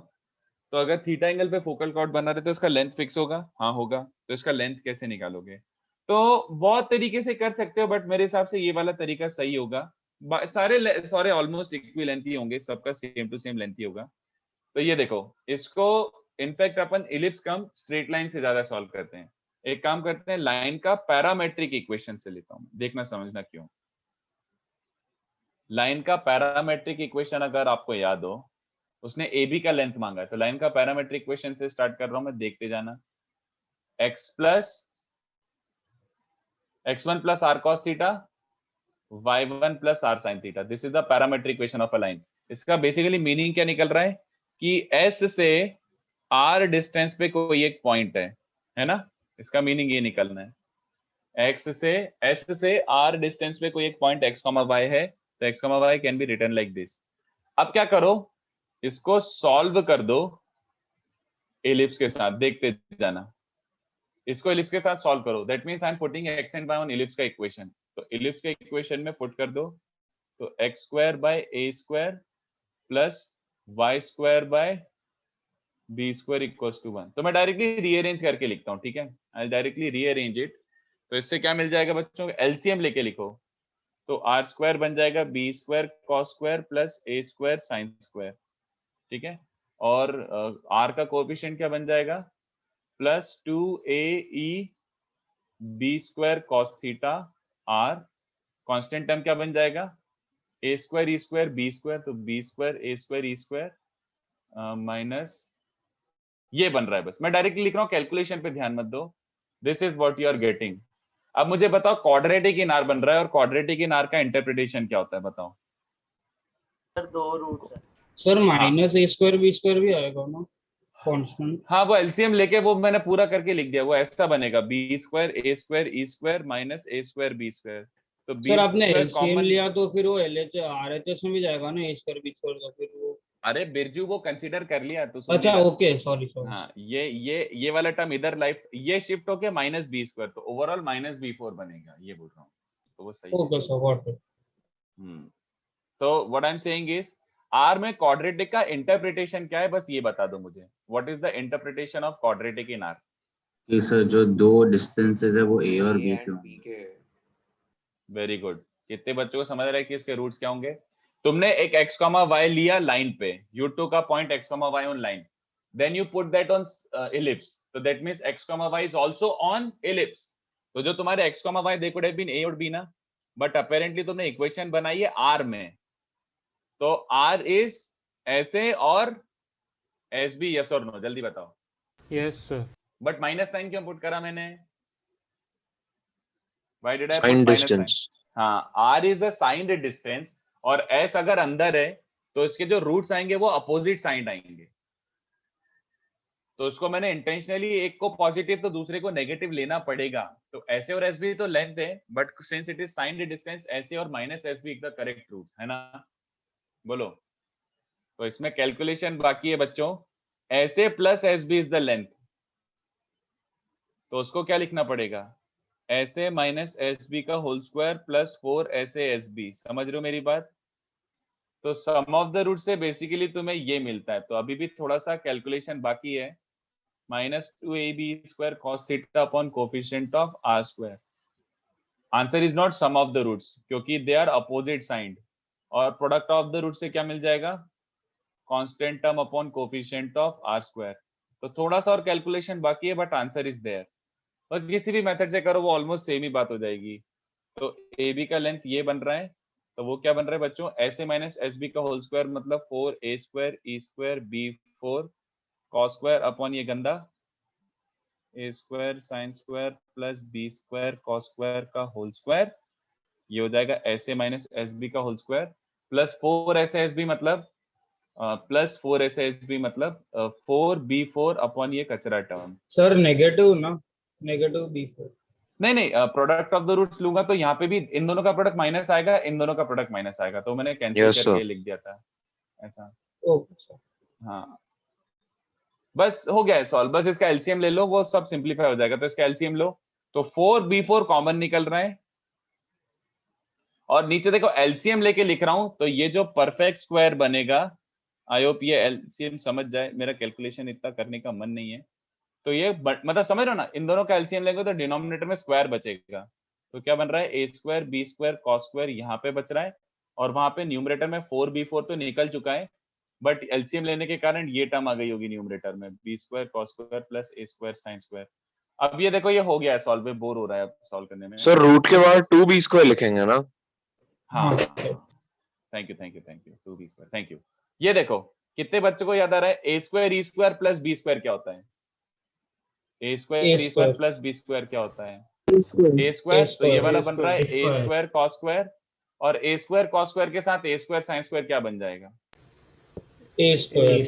तो अगर थीटा एंगल पे फोकल कॉर्ड बना रहे तो इसका लेंथ फिक्स होगा? हाँ होगा। तो इसका लेंथ कैसे निकालोगे? तो बहुत तरीके से कर सकते हो, बट मेरे हिसाब से ये वाला तरीका सही होगा। सारे ऑलमोस्ट इक्वल लेंथ ही होंगे, सबका सेम टू सेम लेंथ ही होगा। तो ये देखो, इसको इनफैक्ट अपन इलिप्स कम स्ट्रेट लाइन से ज्यादा सॉल्व करते हैं। एक काम करते हैं, लाइन का पैरामेट्रिक इक्वेशन से लेता हूं, देखना समझना क्यों। लाइन का पैरामेट्रिक इक्वेशन अगर आपको याद हो, उसने ए बी का लेंथ मांगा है, तो लाइन का पैरामेट्रिक इक्वेशन से स्टार्ट कर रहा हूं मैं, देखते जाना। x1 plus r cos theta, y1 plus r sin theta, this is the parametric equation of a line. इसका बेसिकली मीनिंग क्या निकल रहा है कि s से r डिस्टेंस पे कोई एक पॉइंट है ना, इसका मीनिंग ये निकलना है। s से r डिस्टेंस पे कोई एक पॉइंट x, y है, तो x, y can be written like this. अब क्या करो, इसको सॉल्व कर दो एलिप्स के साथ, देखते जाना। इसको एलिप्स के साथ सॉल्व करो, that means I am putting x and y on ellipse का इक्वेशन। तो एलिप्स के इक्वेशन में पुट कर दो, तो x square by a square plus y square by b square equals to 1। तो मैं डायरेक्टली रीअरेंज करके लिखता हूं, ठीक है, आई डायरेक्टली रीअरेंज इट। तो इससे क्या मिल जाएगा बच्चों, एलसीएम लेके लिखो, तो r स्क्वायर बन जाएगा b square cos square plus a square sin square, ठीक है। और r का कोएफिशिएंट क्या बन जाएगा, plus 2ae b square cos theta r, constant term क्या बन जाएगा, a square e square b square, तो b square a square e square minus ये बन रहा है। बस मैं डायरेक्टली लिख रहा हूँ, कैलकुलेशन पे ध्यान मत दो, this is what you are getting. अब मुझे बताओ, क्वाड्रेटिक इन आर बन रहा है, और क्वाड्रेटिक इन आर का इंटरप्रिटेशन क्या होता है, बताओ। सर दो रूट्स है सर माइनस ए स्क्वायर बी स्क्वायर भी आएगा ना कांस्टेंट। हाँ, वो एलसीएम लेके वो मैंने पूरा करके लिख दिया, वो ऐसा बनेगा बी स्क्वायर ए स्क्वायर ई स्क्वायर माइनस ए स्क्वायर बी स्क्वायर। तो बी सर आपने स्क्वायर एलसीएम कॉमन, लिया तो फिर वो एलएच आरएचएस में भी जाएगा ना, ए स्क्वायर बी स्क्वायर का फिर वो। अरे बिरजू वो कंसीडर कर लिया तो सुन अच्छा नहीं रहा। ओके सॉरी हाँ, ये वाला टर्म इधर लाइफ ये शिफ्ट होके माइनस बी स्क्वायर, तो ओवरऑल माइनस बी फोर बनेगा, ये बोल रहा हूँ, तो वो सही है। Okay sir got it. तो what I am saying is, R में क्वाड्रेटिक का इंटरप्रिटेशन क्या है, बस ये बता दो मुझे, what is the interpretation of quadratic in R. कि सर जो दो डिस्टेंसेस है वो ए और बी and के B होंगे। के वेरी गुड, कितने बच्चों को समझ रहा है कि इसके रूट्स क्या होंगे। तुमने एक x, y लिया लाइन पे, u2 का point x, y on line, then you put that on ellipse, तो that means x, y is also on ellipse. तो जो तुम्हारे x, y they could have been a और b ना, but apparently तुमने equation बनाई है r में, तो r इज ऐसे और एस बी, यस और नो, जल्दी बताओ। Yes sir. But minus sine क्यों पुट करा मैंने, why did I put Signed minus sign. distance. हाँ, r is a signed distance, और s अगर अंदर है तो इसके जो रूट्स आएंगे वो अपोजिट साइड आएंगे। तो उसको मैंने इंटेंशनली एक को पॉजिटिव तो दूसरे को नेगेटिव लेना पड़ेगा। तो ऐसे और एस बी तो लेंथ है, but since it is signed distance, ऐसे और minus S B is the correct roots, है ना, बोलो। तो इसमें कैलकुलेशन बाकी है बच्चों, AS plus S B is the length, तो उसको क्या लिखना पड़ेगा, ऐसे माइनस एस बी का होल स्क्वायर प्लस 4 ऐसे एस बी, समझ रहे हो मेरी बात। तो सम ऑफ द रूट से बेसिकली तुम्हें ये मिलता है, तो अभी भी थोड़ा सा कैलकुलेशन बाकी है, minus 2ab square cos theta upon coefficient of r square. Answer is not sum of the roots, क्योंकि दे आर अपोजिट साइड, और प्रोडक्ट ऑफ द रूट से क्या मिल जाएगा, constant term upon coefficient of r square. तो थोड़ा सा और कैलकुलेशन बाकी है, बट आंसर इज देयर, और किसी भी मेथड से करो वो ऑलमोस्ट सेम ही बात हो जाएगी। तो ए बी का लेंथ ये बन रहा है, तो वो क्या बन रहा है बच्चों, ऐसे माइनस एस बी का होल स्क्वायर मतलब 4a स्क्वायर ई square b 4 cos square upon ये गंदा a square sine square plus B square cos square का होल स्क्वायर, ये हो जाएगा ऐसे माइनस एस बी का होल स्क्वायर प्लस 4 ऐसे एस बी मतलब प्लस 4 ऐसे एस बी मतलब 4b4 अपॉन ये कचरा टर्म। सर नेगेटिव ना, नेगेटिव b4। नहीं, प्रोडक्ट ऑफ द रूट्स लूंगा तो यहाँ पे भी इन दोनों का प्रोडक्ट माइनस आएगा, इन दोनों का प्रोडक्ट माइनस आएगा, तो मैंने कैंसिल Yes, करके sir. लिख दिया था ऐसा। Okay sir. हाँ, बस हो गया है सॉल्व, बस इसका एलसीएम ले लो, वो सब सिंपलीफाई हो जाएगा। तो इसका एलसीएम लो, तो 4b4 कॉमन निकल रहा है, और नीचे देखो एलसीएम लेके लिख रहा हूं, तो ये जो परफेक्ट स्क्वायर बनेगा, आई होप ये एलसीएम समझ जाए, मेरा कैलकुलेशन इतना करने का मन नहीं है। तो ये मतलब समझ रहे हो ना, इन दोनों का एलसीएम लेंगे तो डिनोमिनेटर में स्क्वायर बचेगा, तो क्या बन रहा है, a square b square cos square यहाँ पे बच रहा है, और वहां पे न्यूमरेटर में 4b4 तो निकल चुका है, बट एलसीएम लेने के कारण ये टर्म आ गई होगी न्यूमरेटर में, b square cos square plus a square sine square. अब ये देखो ये हो गया है सॉल्व, बोर हो रहा है अब सॉल्व करने में। सर रूट के बाद 2b² लिखेंगे ना? हाँ thank you 2b square, thank you. ये देखो कितने बच्चों को याद आ रहा है, a square E square plus B square क्या होता है? A square E square plus B square क्या होता है? A square. तो ये वाला बन रहा है ए स्क्वायर कॉस स्क्वायर, और ए स्क्वायर कॉस स्क्वायर के साथ ए स्क्वायर साइन स्क्वायर क्या बन जाएगा? ए स्क्वायर,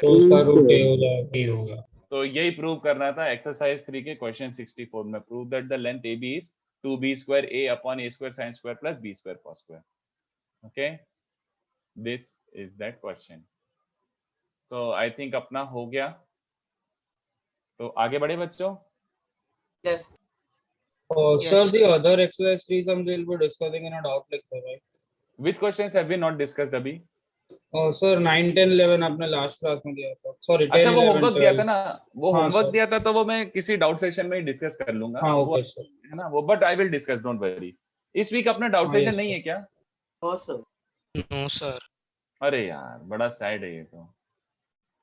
तो उसका रूट ए हो जाएगा, ए होगा। तो यही प्रूव करना था एक्सरसाइज 3 के क्वेश्चन 64 में। Prove that the length AB is 2b square a upon a square sin square plus b square cos square. Okay, this is that question. तो आई थिंक अपना हो गया, तो आगे बढ़े बच्चों। Yes. Sir, the other exercise 3 sums we'll be discussing in a doubt lecture, right? Which questions have we not discussed अभी? Sir, 9, 10, 11 आपने लास्ट क्लास में दिया था। Sorry, 10, अच्छा वो 11, होमवर्क दिया था 12. ना, वो हाँ, होमवर्क sir. दिया था तो वो मैं किसी डाउट सेशन में ही डिस्कस कर लूंगा। हाँ, वो okay, sir. है ना वो, but I will discuss, don't worry. इस वीक अपना डाउट हाँ, सेशन yes, नहीं sir. है क्या? No, sir. No sir. अरे यार बड़ा सैड है ये तो।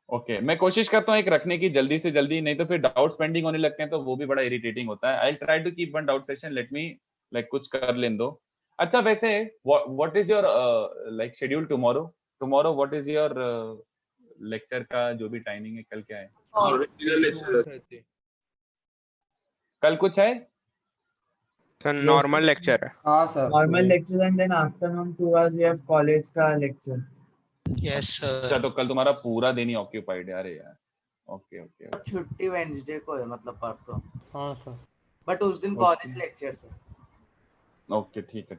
ओके मैं कोशिश करता हूँ एक रखने की जल्दी से जल्दी, नहीं तो फिर डाउट्स पेंडिंग होने लगते हैं तो वो भी बड़ा इरिटेटिंग होता है। I try to keep one doubt session, let me like कुछ कर लेने दो। अच्छा वैसे what is your like schedule tomorrow? Tomorrow what is your lecture का जो भी टाइमिंग है, कल क्या है? कल कुछ है? सर नॉर्मल लेक्चर है। हाँ sir. Normal lectures and then afternoon 2 hours we have college का lecture. यस अच्छा सर। तो कल तुम्हारा पूरा दिन ही ऑक्यूपाइड है? अरे यार ओके ओके छुट्टी वेंसडे को है, मतलब परसों, हाँ सर। बट उस दिन Okay. कॉलेज लेक्चर है। ओके ठीक है।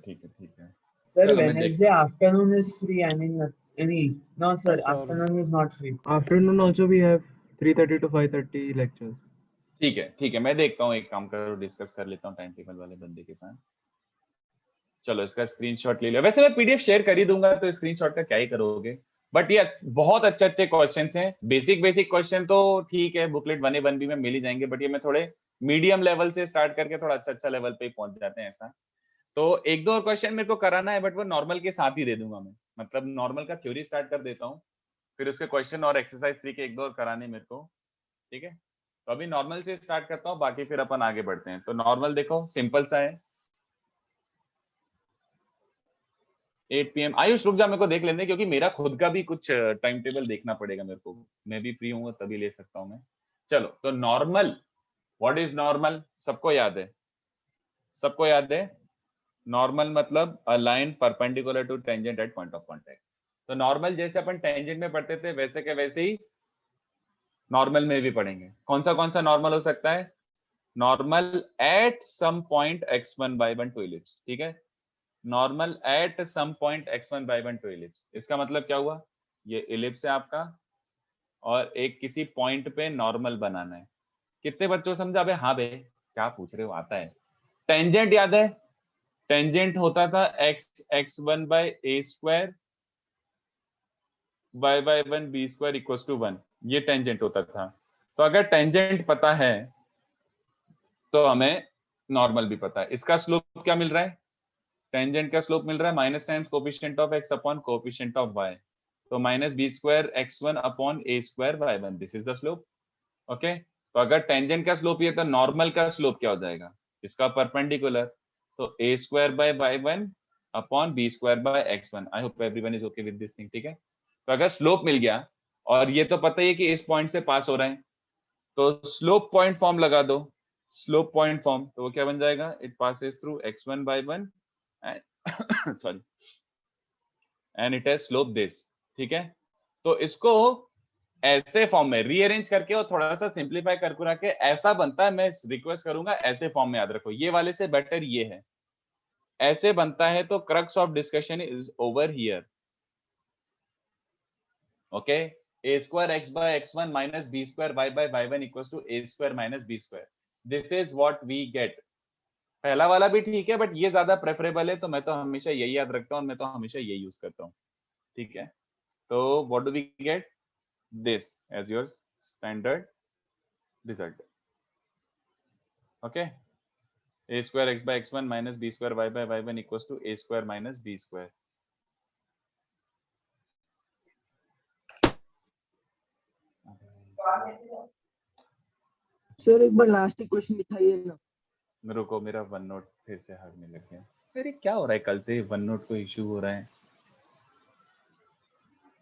Sir, चलो, मैं Wednesday देखता हूँ। afternoon is free. I mean, no sir, Yes, sir. afternoon is not free. Afternoon also we have 3:30 to 5:30 lectures. ठीक है मैं देखता हूँ, एक काम करो डिस्कस कर लेता हूँ टाइम टेबल वाले बंदे के साथ। चलो इसका स्क्रीनशॉट ले लिया, वैसे मैं पीडीएफ शेयर कर ही दूंगा तो स्क्रीनशॉट का क्या ही करोगे। बट ये बहुत अच्छे क्वेश्चंस हैं। बेसिक क्वेश्चन तो ठीक है, बुकलेट 1A 1B में मिल ही जाएंगे, बट ये मैं थोड़े मीडियम लेवल से स्टार्ट करके थोड़ा अच्छा लेवल पे पहुंच जाते हैं ऐसा। तो एक दो और क्वेश्चन मेरे को कराना है, बट वो नॉर्मल के साथ ही दे दूंगा मैं, मतलब नॉर्मल का थ्योरी स्टार्ट कर देता हूँ, फिर उसके क्वेश्चन और एक्सरसाइज 3 के एक दो और कराने मेरे को, ठीक है। तो अभी नॉर्मल से स्टार्ट करता हूँ, बाकी फिर अपन आगे बढ़ते हैं। तो नॉर्मल देखो सिंपल सा है, 8 PM। आयुष रुक जा, मेरे को देख लेने, क्योंकि मेरा खुद का भी कुछ टाइम टेबल देखना पड़ेगा मेरे को, मैं भी फ्री हूँ तभी ले सकता हूँ मैं। चलो तो नॉर्मल, व्हाट इज नॉर्मल? सबको याद है नॉर्मल मतलब a line perpendicular to tangent at point of contact. तो नॉर्मल जैसे अपन टेंजेंट में पढ़ते थे वैसे के वैसे ही नॉर्मल में भी पढ़ेंगे। कौन सा नॉर्मल हो सकता है? Normal at some point x1 by 1 to ellipse, ठीक है। Normal at some point x1 by 1 to ellipse, इसका मतलब क्या हुआ? ये इलिप्स है आपका और एक किसी पॉइंट पे नॉर्मल बनाना है। कितने बच्चों समझा? अबे हाँ बे क्या पूछ रहे हो, आता है। टेंजेंट याद है? टेंजेंट होता था x1 by a square y by 1 b square equals to 1, ये टेंजेंट होता था। तो अगर टेंजेंट पता है तो हमें नॉर्मल भी पता है। इसका स्लोप क्या मिल रहा है? टेंजेंट का स्लोप मिल रहा है minus times coefficient of x upon coefficient of y, तो minus B square x1 upon a square y1, this is the slope. Okay, तो अगर टेंजेंट का स्लोप ये, तो नॉर्मल का स्लोप क्या हो जाएगा? इसका परपेंडिकुलर, तो a square bye y1 upon b square bye x1। I hope everyone is okay with this thing, ठीक है। तो अगर स्लोप मिल गया और ये तो पता ही है कि इस पॉइंट से पास हो रहा है, तो स्लोप पॉइंट फॉर्म लगा दो। स्लोप पॉइंट फॉर्म तो वो क्या बन जाएगा? It passes through x1 by 1 sorry and it has slope this, ठीक है। तो इसको ऐसे फॉर्म में रीअरेंज करके और थोड़ा सा सिंपलीफाई कर के ऐसा बनता है, मैं रिक्वेस्ट करूंगा ऐसे फॉर्म में याद रखो, ये वाले से बेटर ये है, ऐसे बनता है। तो crux of discussion is over here, okay. a square x by x1 minus b square y by y1 equals to a square minus b square, this is what we get। पहला वाला भी ठीक है, बट ये ज्यादा preferable है, तो मैं तो हमेशा यही याद रखता हूँ, मैं तो हमेशा यही यूज करता हूँ, ठीक है। तो what do we get? This as your standard result, okay. a square x by x1 minus b square y by y1 equals to a square minus b square, sir एक बार लास्ट क्वेश्चन दिखाइए ना। रुको, मेरा one note फिर से हारने लग गया। अरे क्या हो रहा है, कल से वन नोट को इश्यू हो रहा है।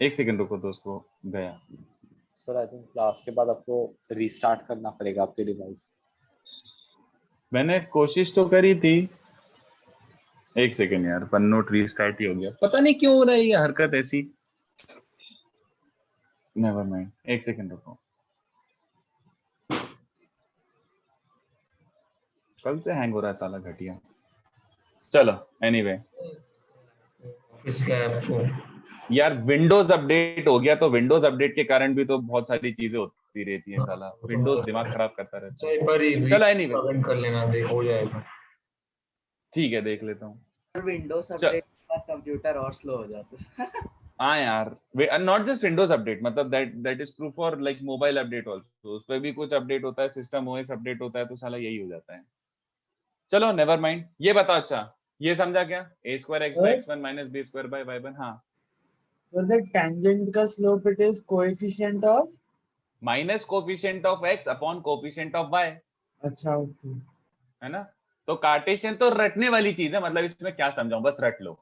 एक सेकंड रुको दोस्तों, गया। सर आई थिंक क्लास के बाद आपको रीस्टार्ट करना पड़ेगा आपके डिवाइस। मैंने कोशिश तो करी थी। एक सेकंड यार, वन नोट रीस्टार्ट ही हो गया, पता नहीं क्यों हो रहा है ये हरकत ऐसी। नेवर माइंड, एक सेकंड रुको। कल से हैंग हो रहा है साला घटिया। चलो एनीवे, यार विंडोज अपडेट हो गया, तो विंडोज अपडेट के कारण भी तो बहुत सारी चीजें होती रहती है साला। विंडोज दिमाग खराब करता रहता है। चलो एनीवे कर लेना, देख हो जाएगा। ठीक है, देख लेता हूँ। विंडोज अपडेट का कंप्यूटर और स्लो हो जाता है। हाँ यार, नॉट जस्ट विंडोज अपडेट, मतलब that is true for like mobile update also. उस पर भी कुछ अपडेट होता है, सिस्टम ओएस अपडेट होता है, तो साला यही हो जाता है। चलो नेवर माइंड, ये बताओ। अच्छा ये समझा क्या? a square x by x1 minus b square by y1। हाँ, For the tangent का slope it is coefficient of minus coefficient of x upon coefficient of y, अच्छा ओके है ना। तो कार्टेशियन तो रटने वाली चीज है, मतलब इसमें क्या समझाऊं, बस रट लो।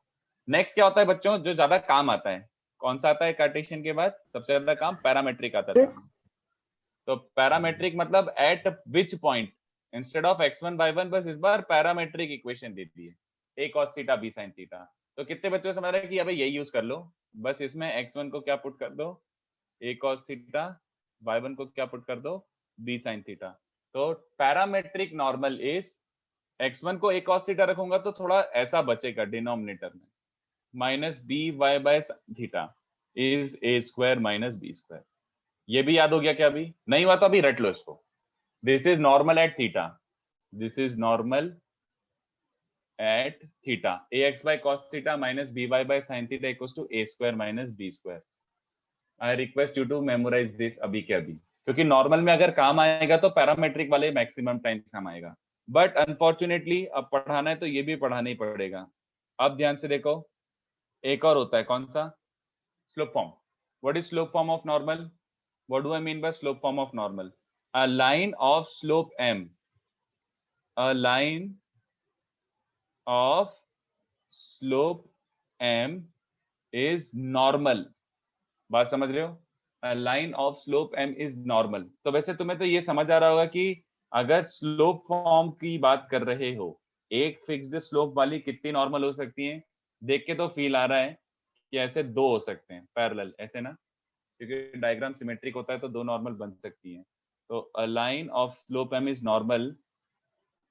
नेक्स्ट क्या होता है बच्चों, जो ज्यादा काम आता है, कौन सा आता है कार्टेशियन के बाद? सबसे ज्यादा काम पैरामेट्रिक आता था। तो पैरामेट्रिक मतलब eight which point instead of x1 y1, बस इस बार पैरामेट्रिक इक्वेशन देती है, a cos theta b sin theta. तो कितने बच्चों समझ रहे हैं कि अबे यही यूज कर लो, बस इसमें x1 को क्या पुट कर दो, a cos थीटा, y1 को क्या पुट कर दो, b sin थीटा। तो पैरामेट्रिक नॉर्मल इज x1 को a cos थीटा रखूंगा तो थोड़ा ऐसा बचेगा डिनोमिनेटर में, minus B Y by theta is a square minus b square. ये भी याद हो गया क्या? अभी नहीं हुआ तो अभी रट लो इसको। This is normal at theta, this is normal at theta, ax by cos theta minus by by sin theta equals to a square minus b square. I request you to memorize this अभी के अभी, क्योंकि normal में अगर काम आएगा तो parametric वाले मैक्सिमम टाइम्स काम आएगा, बट अनफॉर्चुनेटली अब पढ़ाना है तो ये भी पढ़ाना ही पड़ेगा। अब ध्यान से देखो, एक और होता है, कौन सा? Slope form. What is slope form of normal? What do I mean by slope form of normal? A line of slope m, a line of slope m is normal। बात समझ रहे हो? A line of slope m is normal। तो वैसे तुम्हें तो ये समझ आ रहा होगा कि अगर स्लोप फॉर्म की बात कर रहे हो, एक फिक्स्ड स्लोप वाली कितनी नॉर्मल हो सकती है? देख के तो फील आ रहा है कि ऐसे दो हो सकते हैं पैरेलल, ऐसे ना, क्योंकि डायग्राम सिमेट्रिक होता है तो दो नॉर्मल बन सकती है। तो a line of slope m is normal,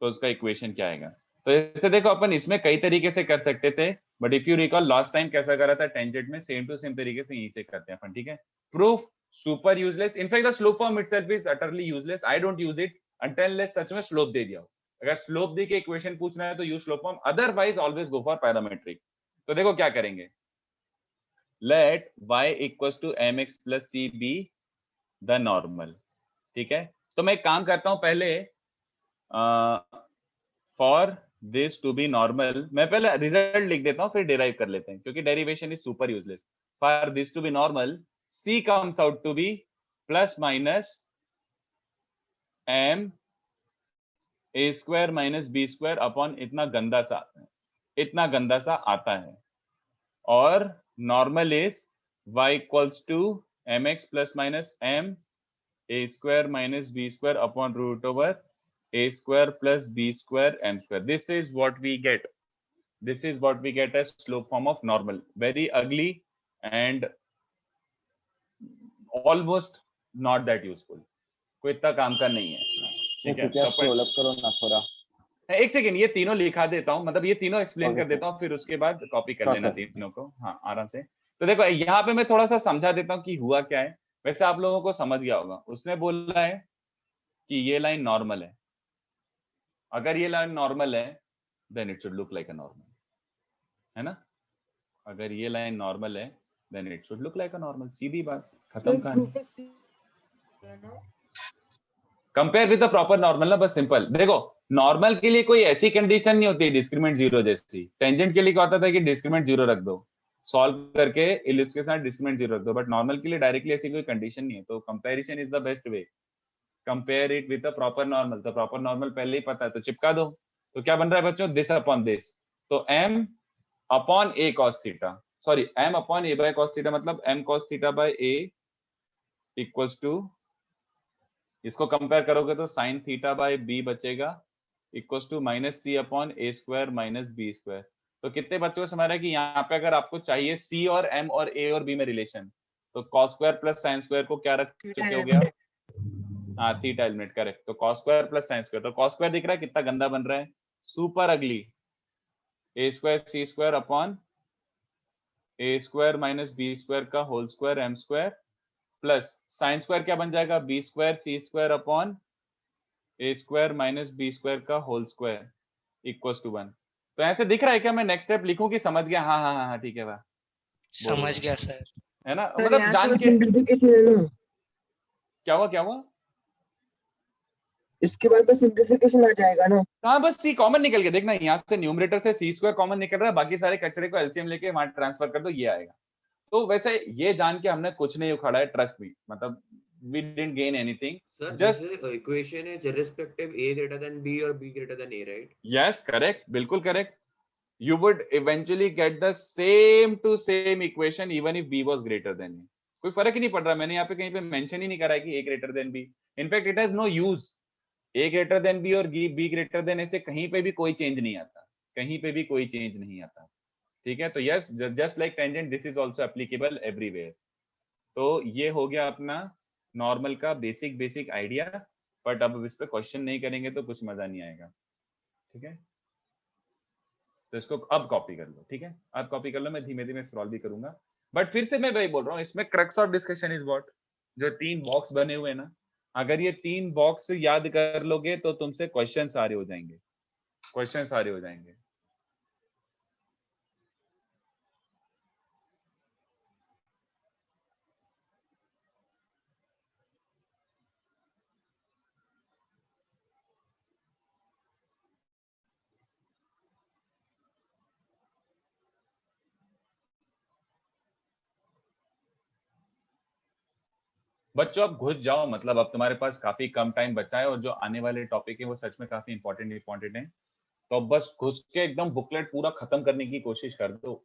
तो उसका इक्वेशन क्या आएगा? तो ऐसे देखो, अपन इसमें कई तरीके से कर सकते थे, but if you recall last time कैसा करा था टेंजेंट में, सेम टू सेम तरीके से यहीं से करते हैं अपन, ठीक है। Proof super useless, in fact the slope form itself is utterly useless. I don't use it until unless सच में स्लोप दे दिया हो। अगर स्लोप दे के इक्वेशन पूछना है तो use slope form, otherwise always go for parametric. तो देखो क्या करेंगे, let y equals to mx plus c be the normal, ठीक है। तो मैं एक काम करता हूं, पहले for this to be normal, मैं पहले रिजल्ट लिख देता हूं, फिर डिराइव कर लेते हैं, क्योंकि derivation is super useless. For this to be normal, c comes out to be plus minus m a square minus b square upon इतना गंदा सा आता है। और normal is y equals to mx plus minus m a square minus b square upon root over a square plus b square m square. This is what we get. This is what we get as slope form of normal. Very ugly and almost not that useful. कोई इतना काम का नहीं है, ठीक है। तो scroll up करो ना थोड़ा। एक सेकेंड, ये तीनों लिखा देता हूँ, मतलब ये तीनों एक्सप्लेन कर देता हूँ, फिर उसके बाद कॉपी कर लेना तीनों को, हाँ आराम से। तो देखो यहाँ पे मैं थोड़ा सा समझा देता हूँ कि हुआ क्या है। वैसे आप लोगों को समझ गया होगा, उसने बोला है कि ये लाइन नॉर्मल है। अगर ये लाइन नॉर्मल है then it should look like a normal, है ना। अगर ये लाइन नॉर्मल है then it should look like a normal, सीधी बात, खत्म कहानी। Compare with the proper normal ना, बस सिंपल। देखो नॉर्मल के लिए कोई ऐसी कंडीशन नहीं होती डिस्क्रिमिनेंट जीरो जैसी। टेंजेंट के लिए क्या होता था कि डिस्क्रिमिनेंट जीरो रख दो, सॉल्व करके इलिप्स के साथ डिस्क्रिमिनेंट जीरो रख दो, बट नॉर्मल के लिए डायरेक्टली ऐसी कोई कंडीशन नहीं है, तो comparison is the best way. Compare it with the proper normal, तो प्रॉपर नॉर्मल पहले ही पता है तो चिपका दो। तो क्या बन रहा है बच्चों, दिस अपॉन दिस, तो m upon a cos theta, sorry m upon a by cos theta, मतलब m cos theta by a equals to, इसको कंपेयर करोगे तो sin थीटा बाय b बचेगा equals to minus c upon a square minus b square. तो कितने बच्चों को समझ रहा है कि यहाँ पे अगर आपको चाहिए c और m और a और b में रिलेशन, तो cos square plus sin square को क्या रख चुके हो गया, हाँ थीटा एलिमिनेट, करेक्ट। तो cos square plus sin square, तो cos स्क्वायर दिख रहा है कितना गंदा बन रहा है, super ugly, a square c square upon a square minus b square का whole square m square plus sin square क्या बन जाएगा, b square c square upon a square minus b square का होल स्क्वायर इक्वल्स टू 1। तो ऐसे दिख रहा है क्या, मैं नेक्स्ट स्टेप लिखूं कि समझ गया, हाँ हाँ हाँ हाँ ठीक है वाह, समझ गया सर। है ना, मतलब जान के क्या हुआ इसके बाद तो सिंप्लीफिकेशन आ जाएगा ना। हाँ बस c कॉमन निकल गया, देखना यहाँ से न्यूमरेटर से c स्क्वायर कॉमन निकल रहा है, बाकी सारे कचरे को एलसीएम लेके वहां ट्रांसफर कर दो, ये आएगा। तो वैसे ये जान के हमने कुछ नहीं उखाड़ा है, ट्रस्ट मी, मतलब we didn't gain anything. Sir, Just this equation is irrespective a greater than b or b greater than a, right? yes, correct, बिल्कुल correct. You would eventually get the same to same equation even if b was greater than a. कोई फर्क ही नहीं पड़ रहा, मैंने यहाँ पे कहीं पे मेंशन ही नहीं करा है कि a greater than b. In fact, it has no use. a greater than b और b greater than a से कहीं पे भी कोई चेंज नहीं आता, कहीं पे भी कोई चेंज नहीं आता, ठीक है। तो yes, just like tangent this is also applicable everywhere. तो ये हो गया अपना नॉर्मल का बेसिक आइडिया, बट अब इस पे क्वेश्चन नहीं करेंगे तो कुछ मजा नहीं आएगा, ठीक है। तो इसको अब कॉपी कर लो, ठीक है, अब कॉपी कर लो, मैं धीमे धीमे स्क्रॉल भी करूंगा। बट फिर से मैं वही बोल रहा हूँ, इसमें crux of discussion is what, जो 3 बॉक्स बने हुए हैं ना, अगर ये 3 बॉक्स याद कर लोगे तो तुमसे क्वेश्चन सारे हो जाएंगे, क्वेश्चन सारे हो जाएंगे। बच्चों अब घुस जाओ, मतलब अब तुम्हारे पास काफी कम टाइम बचा है और जो आने वाले टॉपिक है वो सच में काफी इंपॉर्टेंट है। तो अब बस घुस के एकदम बुकलेट पूरा खत्म करने की कोशिश कर दो।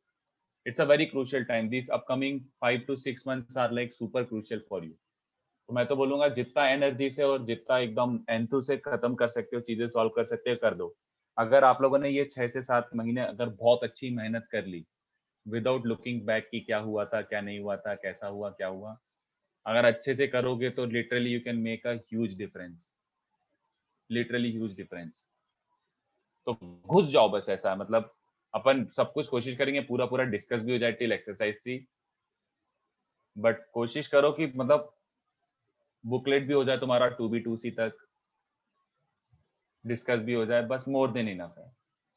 It's a very crucial time, this upcoming 5 to 6 months are like super crucial for you. तो मैं तो बोलूंगा जितना एनर्जी से और जितना एकदम एंथू से खत्म कर सकते हो, चीजें सॉल्व कर सकते हो, कर दो। अगर आप लोगों ने ये 6 से 7 महीने अगर बहुत अच्छी मेहनत कर ली विदाउट लुकिंग बैक कि क्या हुआ था, क्या नहीं हुआ था, कैसा हुआ, क्या हुआ, अगर अच्छे से करोगे तो literally you can make a huge difference, literally huge difference. तो घुस जाओ बस, ऐसा मतलब अपन सब कुछ कोशिश करेंगे, पूरा पूरा डिस्कस भी हो जाए टिल एक्सरसाइज 3, बट कोशिश करो कि मतलब बुकलेट भी हो जाए तुम्हारा 2B2C तक, डिस्कस भी हो जाए, बस मोर देन इनफ है।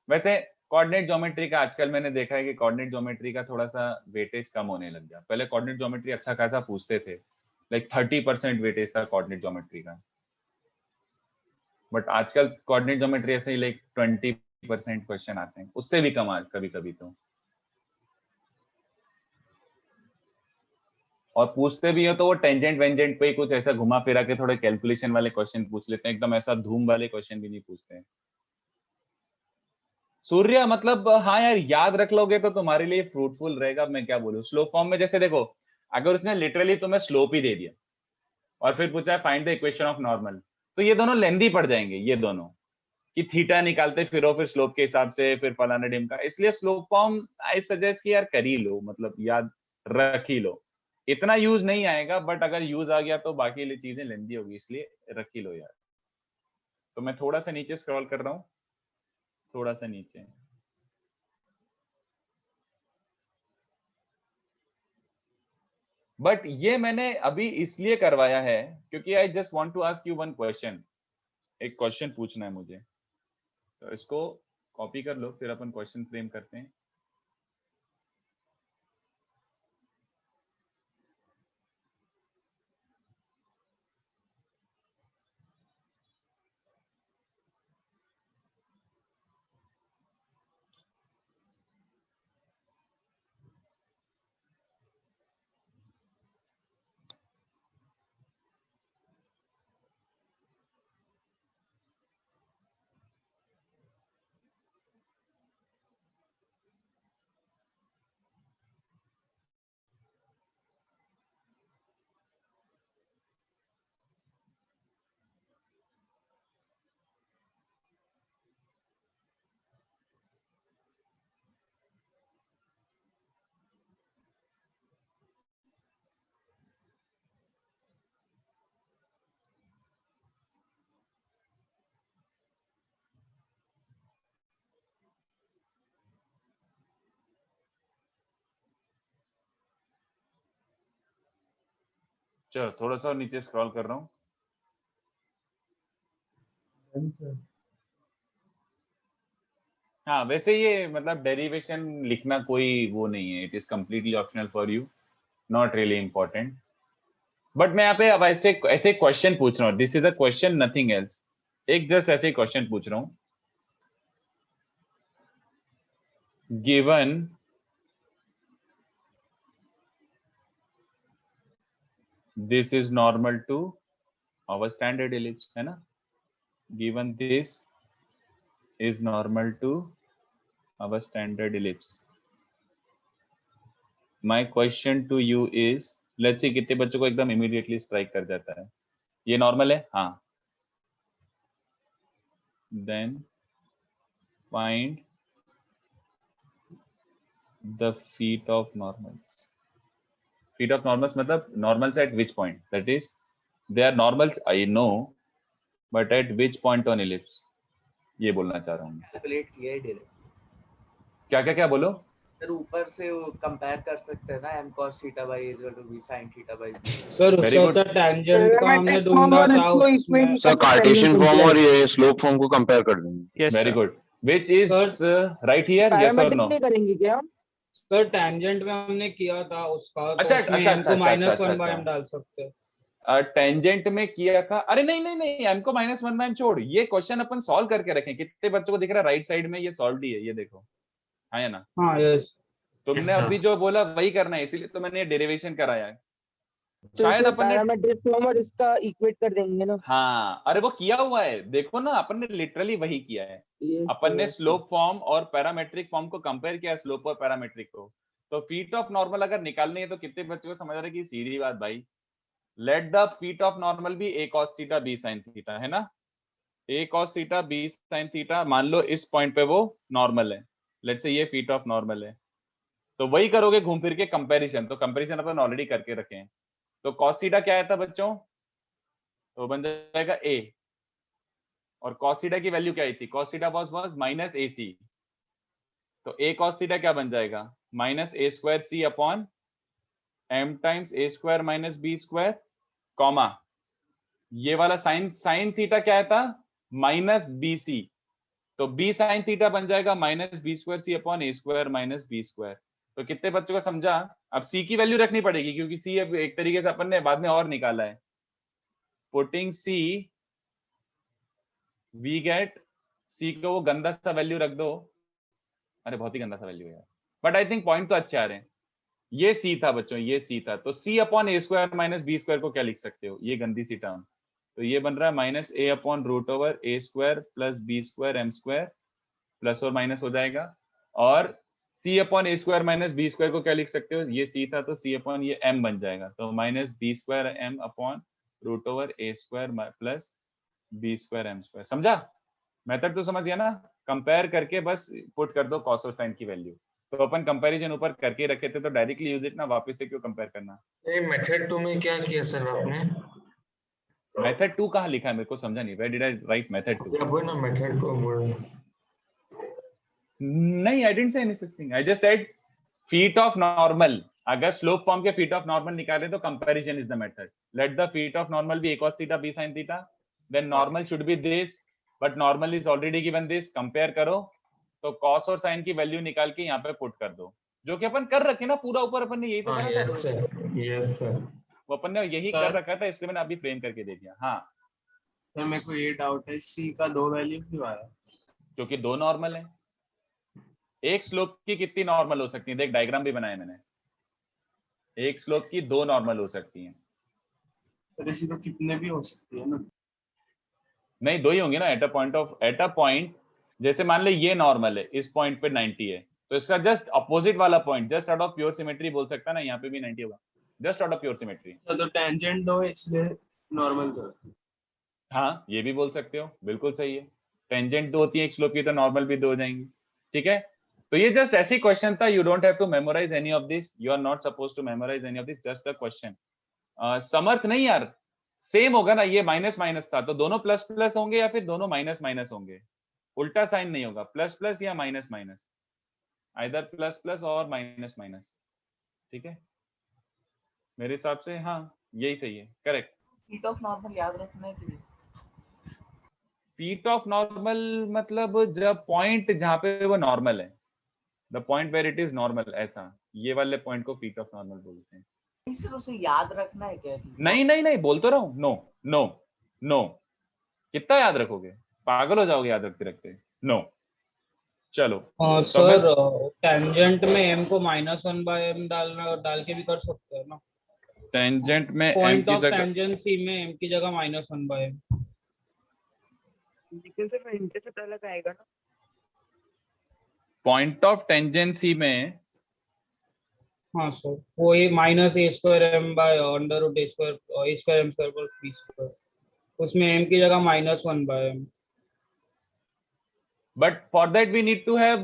वैसे कोऑर्डिनेट ज्योमेट्री का आजकल मैंने देखा है कि कोऑर्डिनेट ज्योमेट्री का थोड़ा सा वेटेज कम होने लग गया। पहले कोऑर्डिनेट ज्योमेट्री अच्छा खासा पूछते थे, लाइक 30% वेटेज था कोऑर्डिनेट ज्योमेट्री का, बट आजकल कोऑर्डिनेट ज्योमेट्री ऐसे ही लाइक 20% क्वेश्चन आते हैं, उससे भी कम आज कभी कभी तो। और पूछते भी हो तो वो टेंजेंट वेंजेंट पे ही कुछ ऐसा घुमा फिरा के थोड़े कैलकुलेशन वाले क्वेश्चन पूछ लेते हैं, एकदम ऐसा धूम वाले क्वेश्चन भी नहीं पूछते हैं। सूर्य मतलब हाँ यार, याद रख लोगे तो तुम्हारे लिए फ्रूटफुल रहेगा। मैं क्या बोलूं, स्लोप फॉर्म में जैसे देखो, अगर उसने लिटरली तुम्हें स्लोप ही दे दिया और फिर पूछा find the equation of normal, तो ये दोनों लेंदी पड़ जाएंगे, ये दोनों कि थीटा निकालते फिरो फिर स्लोप के हिसाब से, फिर फलाना डिम का। इसलिए स्लोप फॉर्म आई सजेस्ट कि यार कर ही लो, मतलब याद रख ही लो, इतना यूज नहीं आएगा, बट अगर यूज आ गया तो बाकी चीजें लेंदी होगी, इसलिए रख ही लो यार। तो मैं थोड़ा सा नीचे स्क्रॉल कर रहा हूँ, थोड़ा सा नीचे, बट ये मैंने अभी इसलिए करवाया है क्योंकि I just want to ask you one question, एक क्वेश्चन पूछना है मुझे। तो इसको कॉपी कर लो, फिर अपन क्वेश्चन फ्रेम करते हैं। चलो थोड़ा सा नीचे स्क्रॉल कर रहा हूँ। हाँ वैसे ये मतलब डेरिवेशन लिखना कोई वो नहीं है, it is completely optional for you, not really important. But मैं यहाँ पे अब ऐसे ऐसे क्वेश्चन पूछ रहा हूँ, this is a question nothing else, एक जस्ट ऐसे क्वेश्चन पूछ रहा हूँ। Given this is normal to our standard ellipse, है ना, given this is normal to our standard ellipse, my question to you is, let's see कितने बच्चों को एकदम इमीडिएटली स्ट्राइक कर जाता है ये नॉर्मल है, हाँ, then find the feet of normals. Feet of normals मतलब normals at which point, that is they are normals I know, but at which point on ellipse, ये बोलना चाह रहा हूँ। कैलकुलेट किया है डायरेक्ट। क्या क्या क्या बोलो सर ऊपर से कंपेयर कर सकते हैं ना m cos theta by a equal to b sin theta by b। Sir Very उससे good. अच्छा टेंजेंट का हमने ढूंढा था उसमें। सर कार्टेशियन फॉर्म और ये स्लोप फॉर्म को कंपेयर कर देंगे। Yes, very sir. Good, which is right here, yes और नो? करेंगे क्या सर? टेंजेंट में हमने किया था उसका, तो अच्छा, उसमें अच्छा, m को अच्छा, माइनस अच्छा, 1 बाय अच्छा। m डाल सकते हैं। टेंजेंट में किया था, अरे नहीं नहीं नहीं, m को -1 में छोड़, ये क्वेश्चन अपन सॉल्व करके रखें। कितने बच्चों को दिख रहा है राइट साइड में ये सॉल्व ही है, ये देखो, हाँ या ना? हाँ यस। तुमने अभी जो बोला वही करना है, इसीलिए तो मैंने ये डेरिवेशन कराया है। तो शायद अपन ने पैरामीट्रिक फॉर्म और इसका इक्वेट कर देंगे ना। हाँ, अरे वो किया हुआ है, देखो ना, अपन ने लिटरली वही किया है। अपन ने स्लोप फॉर्म और पैरामेट्रिक फॉर्म को कंपेयर किया, स्लोप और पैरामेट्रिक को। तो फीट ऑफ नॉर्मल अगर निकालनी है तो कितने बच्चों को समझ रहे कि सीधी बात भाई, let the feet of normal be a cos theta b sin theta, है ना? a cos theta b sin theta, मान लो इस पॉइंट पे वो नॉर्मल है, लेट्स से ये फीट ऑफ नॉर्मल है, तो वही करोगे घूम फिर के कंपैरिजन। तो कंपैरिजन अपन ऑलरेडी करके रखे हैं। तो cos थीटा क्या आया था बच्चों? तो बन जाएगा a, और cos थीटा की वैल्यू क्या आई थी? cos theta was minus ac, तो a cos थीटा क्या बन जाएगा? Minus a square c upon m times a square minus b square, comma ये वाला साइन थीटा क्या आया था? माइनस बी सी, तो b साइन थीटा बन जाएगा माइनस बी स्क्वायर सी अपॉन ए स्क्वायर माइनस बी स्क्वायर। तो कितने बच्चों को समझा? अब c की वैल्यू रखनी पड़ेगी क्योंकि c अब एक तरीके से अपन ने बाद में और निकाला है। Putting c, we get c को वो गंदा सा वैल्यू रख दो, अरे बहुत ही गंदा सा वैल्यू है, बट आई थिंक पॉइंट तो अच्छे आ रहे हैं। ये c था बच्चों, ये c था, तो c अपॉन ए स्क्वायर माइनस बी स्क्वायर को क्या लिख सकते हो? ये गंदी सी टर्म, तो ये बन रहा है minus a upon root over A square plus B square m square, plus और माइनस हो जाएगा, और c अपॉन ए स्क्वायर माइनस बी स्क्वायर को क्या लिख सकते हो? ये c था तो c अपॉन ये m बन जाएगा, तो minus B square m upon root over ए square plus B square m square. समझा? मेथड तो समझ गया ना? कंपेयर करके बस पुट कर दो कॉस और साइन की वैल्यू। तो अपन कंपैरिजन ऊपर करके रखे थे तो डायरेक्टली यूज इट ना, वापस से क्यों कंपेयर करना? मेथड 2 में क्या किया सर आपने? मेथड 2 कहाँ लिखा है? मेरे को समझा नहीं, where did I write method 2? अब ना मेथड 2 बोल नहीं, I didn't say any such thing, I just said feet of normal. अगर स्लोप फॉर्म के फीट ऑफ नॉर्मल निकाले तो comparison is the method. Let the feet of normal be a cos theta b sin theta, then normal should be this, but normal is already given this. Compare करो तो cos और sin की value निकाल के यहाँ पे put कर दो, जो कि अपन कर रखे ना पूरा ऊपर, अपन ने यही तो करा था। यस सर, वो अपन ने यही कर रखा था, इसलिए मैंने अभी फ्रेम करके दे दिया। हाँ सर मेरे को ये डाउट है, c का 2 वैल्यू क्यों आया? क्योंकि 2 नॉर्मल है। एक स्लोप की कितनी नॉर्मल हो सकती है? देख डायग्राम भी बनाया मैंने, एक स्लोप की 2 नॉर्मल हो सकती हैं। तो ऐसी तो कितने भी हो सकती है ना? नहीं, 2 ही होंगे ना। एट अ पॉइंट, जैसे मान ले ये नॉर्मल है, इस पॉइंट पे 90 है, तो इसका जस्ट अपोजिट वाला point just out of pure symmetry बोल सकता है ना, यहाँ पे भी 90 होगा, just out of pure symmetry. तो टेंजेंट 2 है इसलिए नॉर्मल 2। हाँ, ये भी बोल सकते हो, बिल्कुल सही है। टेंजेंट 2 होती है एक स्लोप की, तो नॉर्मल भी 2 हो जाएंगी। ठीक है, तो ये जस्ट ऐसी क्वेश्चन था, you don't have to memorize any of this, you are not suppose to memorize any of this, just a question. Samarth नहीं यार, सेम होगा ना, ये माइनस माइनस था तो दोनों प्लस प्लस होंगे या फिर दोनों माइनस माइनस होंगे? उल्टा साइन नहीं होगा, प्लस प्लस या minus minus, either plus plus और माइनस माइनस। ठीक है, मेरे हिसाब से हाँ यही सही है, करेक्ट। फीट ऑफ नॉर्मल याद रखना है कि नहीं? फीट ऑफ नॉर्मल मतलब जब पॉइंट जहां पे वो नॉर्मल है, the point where it is normal, ऐसा, ये वाले पॉइंट को फीट ऑफ नॉर्मल बोलते हैं। सिर्फ उसे याद रखना है क्या? नहीं नहीं नहीं, बोल तो रहा हूँ, नो नो नो, कितना याद रखोगे, पागल हो जाओगे याद रखते रखते, नो। चलो सर टेंजेंट में m को -1/m डाल के भी कर सकते हैं ना? टेंजेंट में m पॉइंट की ऑफ जगह, टेंजेंसी में m की जगह -1/m। लेकिन सिर्फ इंटरसेप्ट अलग आएगा ना? पॉइंट ऑफ टेंजेंसी में, हाँ सर, वो ये -a²m/√a²a²m²+b², उसमें m की जगह -1/m। But for that we need to have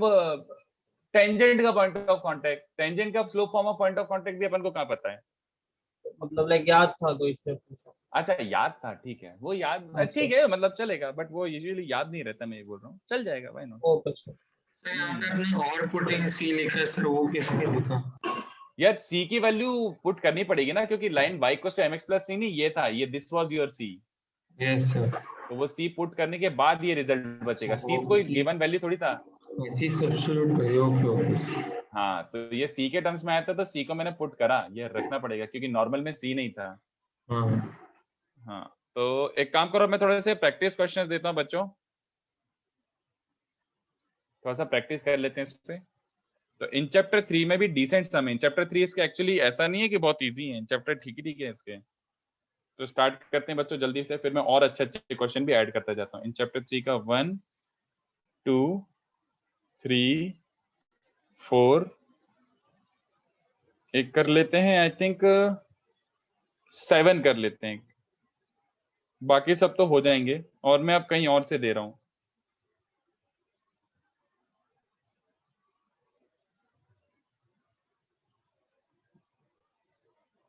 tangent का पॉइंट ऑफ कांटेक्ट, टेंजेंट का slope form of point of contact भी अपन को कहाँ पता है? मतलब लाइक याद था तो इससे पूछा। अच्छा याद था, ठीक है, वो याद हाँ, ठीक है, मतलब चलेगा, बट वो यूजुअली याद नहीं रहता, मैं ये बोल रहा हूँ, चल जाएगा भाई। No okay sir. और पुटिंग सी लिखा है सर, वो कैसे लिखा? यार c की वैल्यू पुट करनी पड़ेगी ना, क्योंकि लाइन y = mx + c नहीं, ये था, ये this was your c, yes sir. तो वो c पुट करने के बाद ये रिजल्ट बचेगा। c कोई गिवन वैल्यू थोड़ी था। सी सब्स्टिट्यूट करिए, ओके ओके। हाँ, तो ये c के टर्म्स में आया था, तो c को मैंने पुट करा, ये रखना पड़ेगा क्योंकि नॉर्मल में c नहीं था। हाँ, तो एक काम करो, मैं थोड़े से प्रैक्टिस क्वेश्चंस देता हूँ बच्चों, थोड़ा सा प्रैक्टिस कर लेते हैं इस पे। तो इन चैप्टर 3 में भी डिसेंट सम है। इन चैप्टर 3 इसके एक्चुअली ऐसा नहीं है कि बहुत इजी है, चैप्टर ठीक ही है इसके। तो स्टार्ट करते हैं बच्चों जल्दी से, फिर मैं और अच्छे अच्छे क्वेश्चन भी ऐड करता जाता हूँ। इन चैप्टर 3 का 1 2 3 4 एक कर लेते हैं, आई थिंक 7 कर लेते हैं, बाकी सब तो हो जाएंगे, और मैं अब कहीं और से दे रहा हूँ।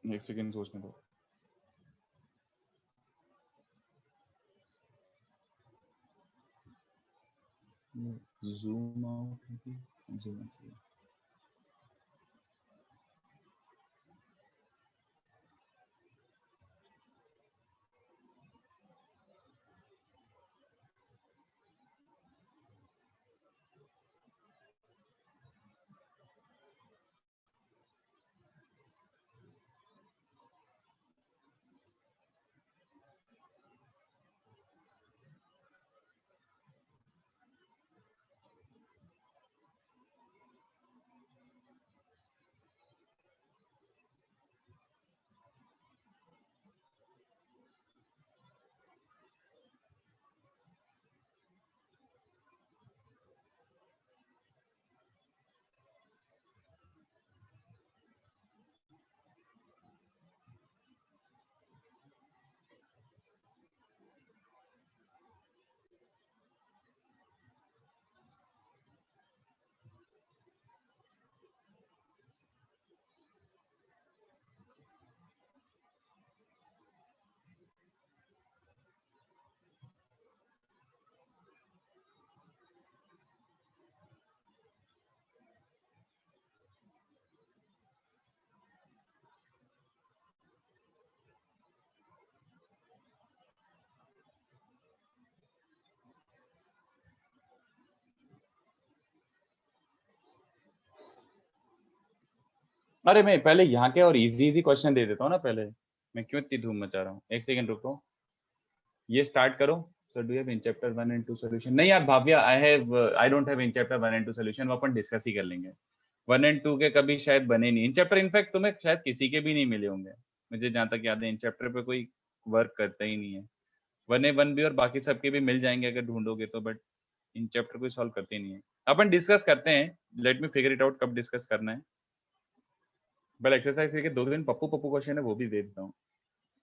एक सेकेंड सोचने दो। Zoom out, zoom out. अरे मैं पहले यहाँ के और इजी क्वेश्चन दे देता हूँ ना पहले, मैं क्यों इतनी धूम मचा रहा हूँ। एक सेकंड रुको, ये स्टार्ट करो। Sir do you have in chapter 1 and 2 solution? नहीं यार Bhavya, I don't have in chapter 1 and 2 solution, वो अपन डिस्कस ही कर लेंगे। 1 and 2 के कभी शायद बने नहीं इन चैप्टर, इनफैक्ट तुम्हें शायद किसी के भी नहीं मिले होंगे, मुझे जहां तक याद है इन चैप्टर पे कोई वर्क करता ही नहीं है। 1A 1B और बाकी सबके भी मिल जाएंगे अगर ढूंढोगे तो, बट इन चैप्टर को सॉल्व करते नहीं है। अपन डिस्कस करते हैं, let me figure it out कब डिस्कस करना है। बट एक्सरसाइज करके 2 दिन पप्पू क्वेश्चन है वो भी दे देता हूँ।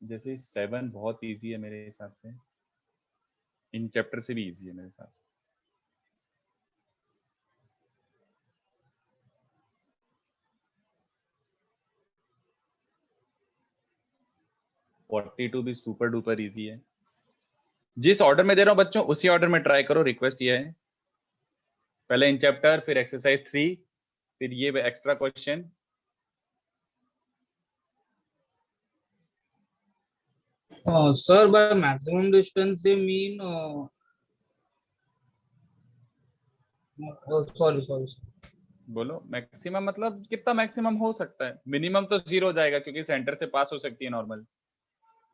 जैसे 7 बहुत इजी है मेरे हिसाब से, इन चैप्टर से भी इजी है मेरे हिसाब से। फोर्टी टू भी सुपर डुपर इजी है। जिस ऑर्डर में दे रहा हूँ बच्चों उसी ऑर्डर में ट्राई करो, रिक्वेस्ट ये है। पहले इन चैप्टर, फिर एक्सरसाइज 3, फिर ये extra question. Sir, by maximum distance they mean sorry. बोलो मैक्सिमम मतलब कितना मैक्सिमम हो सकता है? मिनिमम तो 0 हो जाएगा क्योंकि सेंटर से पास हो सकती है नॉर्मल।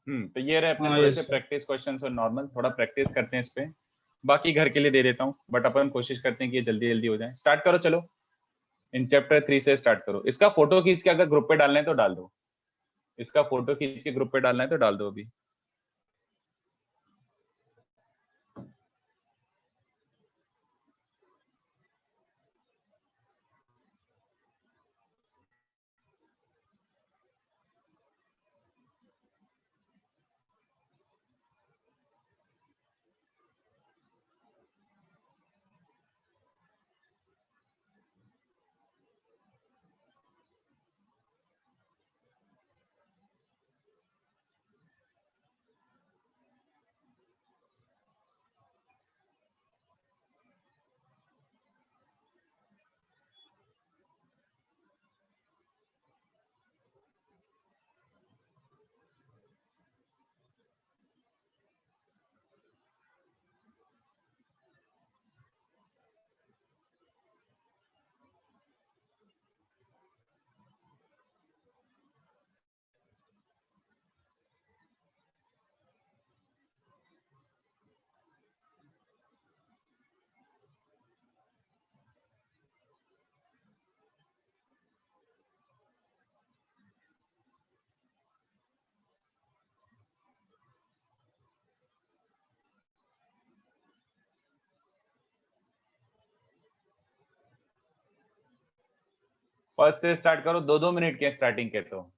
तो ये रहे अपने थोड़े से प्रैक्टिस क्वेश्चंस और नॉर्मल, थोड़ा प्रैक्टिस करते हैं इस पे, बाकी घर के लिए दे देता हूँ, बट अपन कोशिश करते हैं कि ये जल्दी जल्दी हो जाए। स्टार्ट करो, चलो इन चैप्टर 3 से स्टार्ट करो। इसका फोटो खींच के अगर ग्रुप पे डालना है तो डाल दो, इसका फोटो खींच के ग्रुप पे डालना है तो डाल दो अभी। फर्स्ट से स्टार्ट करो, 2-2 मिनट के स्टार्टिंग के तो।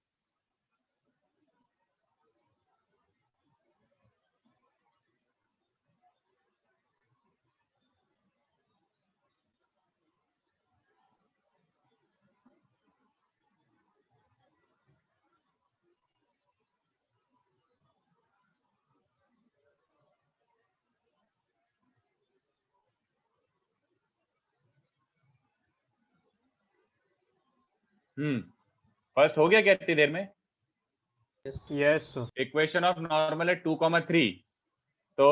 फर्स्ट हो गया क्या इतनी देर में? Yes sir. Equation of normal है 2,3, तो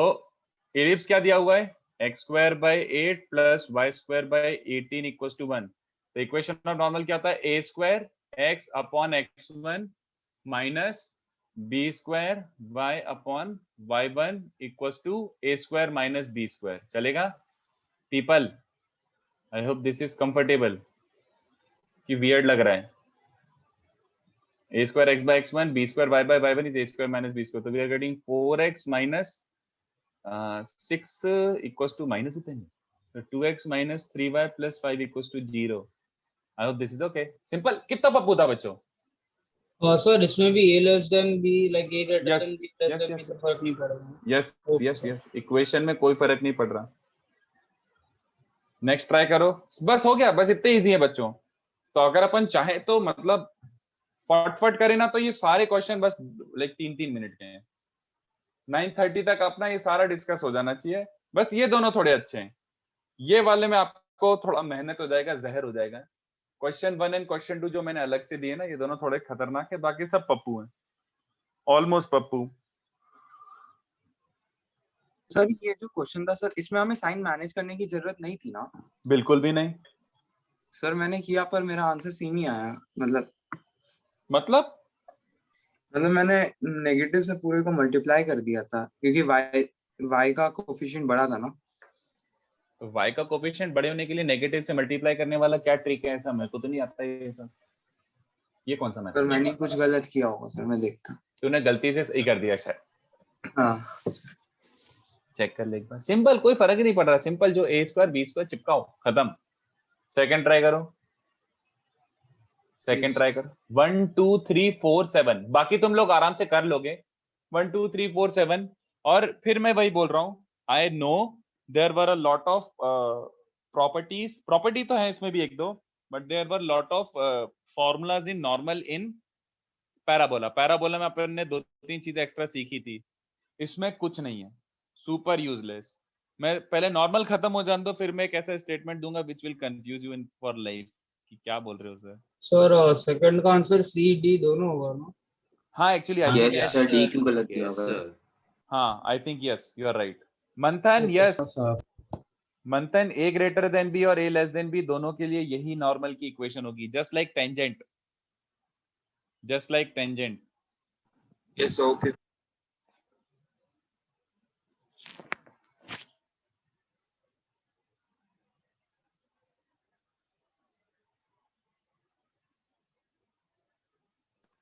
इलिप्स क्या दिया हुआ है? x² / 8 + y² / 18 = 1। तो इक्वेशन ऑफ नॉर्मल क्या होता है? a² x/x1 - b² y/y1 = a² - b²। चलेगा people? I hope this is comfortable कि वियर्ड लग रहा है? a² x/x1 b² y/y1 is a² - b²। तो we are getting 4x - 6 = minus इतने, तो 2x - 3y + 5 = 0। I hope this is okay. Simple. कितना पप्पू था बच्चों? सर इसमें भी a less than b, like a greater Yes, than b less yes, than yes, b से फर्क नहीं पड़ेगा। Yes Okay, yes sir. Yes, equation में कोई फर्क नहीं पड़ रहा। नेक्स्ट ट्राई करो। बस हो गया, बस इतने इजी है बच्चों। तो अगर अपन चाहे तो मतलब फटफट करें ना, तो ये सारे क्वेश्चन बस लाइक 3-3 मिनट के हैं। 9:30 तक अपना ये सारा डिस्कस हो जाना चाहिए। बस ये दोनों थोड़े अच्छे हैं, ये वाले में आपको थोड़ा मेहनत हो जाएगा, जहर हो जाएगा। क्वेश्चन 1 एंड क्वेश्चन 2 जो मैंने अलग से दिए ना, ये दोनों थोड़े खतरनाक है, बाकी सब पप्पू हैं, ऑलमोस्ट पप्पू। सर ये जो क्वेश्चन था सर, इसमें हमें साइन मैनेज करने की जरूरत नहीं थी ना? बिल्कुल भी नहीं सर, मैंने किया पर मेरा आंसर सेम ही आया। मतलब मैंने नेगेटिव से पूरे को मल्टीप्लाई कर दिया था क्योंकि y का कोफिशिएंट बड़ा था ना। तो y का कोफिशिएंट बड़े होने के लिए नेगेटिव से मल्टीप्लाई करने वाला क्या ट्रिक है? ऐसा मेरे को तो नहीं आता ये सब। ये कौन सा मैथड? सर मैंने कुछ गलत किया होगा सर, मैं देखता। तूने गलती से सही कर दिया शायद। हाँ चेक कर ले एक बार। सिंपल, कोई फर्क ही नहीं पड़ रहा। सिंपल, जो a² b² चिपकाओ, खत्म। सेकंड ट्राई करो, सेकंड ट्राई करो। 1 2 3 4 7, बाकी तुम लोग आराम से कर लोगे। 1 2 3 4 7। और फिर मैं वही बोल रहा हूँ, I know there were a lot of property तो है इसमें भी एक दो, but there were lot of formulas in normal in parabola में अपन ने 2-3 चीजें एक्स्ट्रा सीखी थी, इसमें कुछ नहीं है, सुपर यूजलेस। मैं पहले नॉर्मल खत्म हो जाने दो, फिर मैं एक ऐसा स्टेटमेंट दूंगा which will confuse you in for life कि क्या बोल रहे हो सर। सर सेकंड का आंसर सी डी दोनों होगा ना? हाँ actually I Yes, think Yes, sir, D sir. क्यों गलत किया Yes, होगा? sir. हाँ I think yes you are right Manthan yes Manthan a greater than b और a लेस देन b दोनों के लिए यही नॉर्मल की इक्वेशन होगी just like tangent Yes, okay.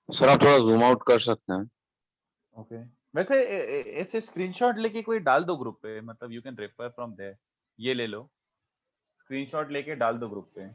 Sir आप थोड़ा जूम आउट कर सकते हैं? ओके वैसे ऐसे स्क्रीनशॉट लेके कोई डाल दो ग्रुप पे मतलब you can refer from there ये ले लो स्क्रीनशॉट लेके डाल दो ग्रुप पे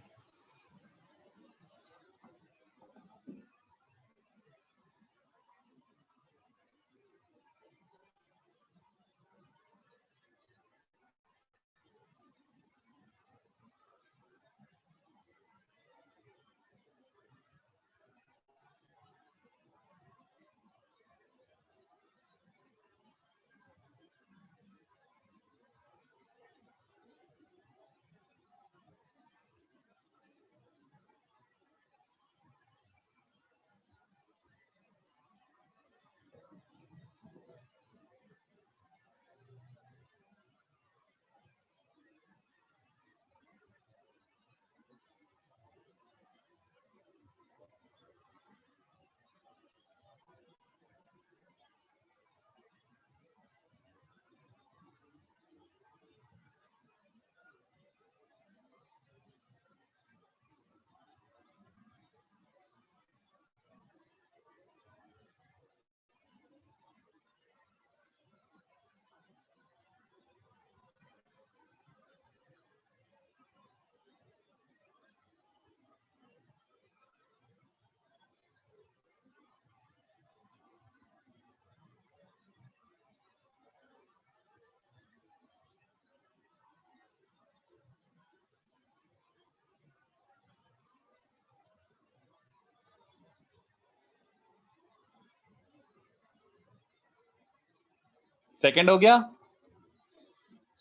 सेकंड हो गया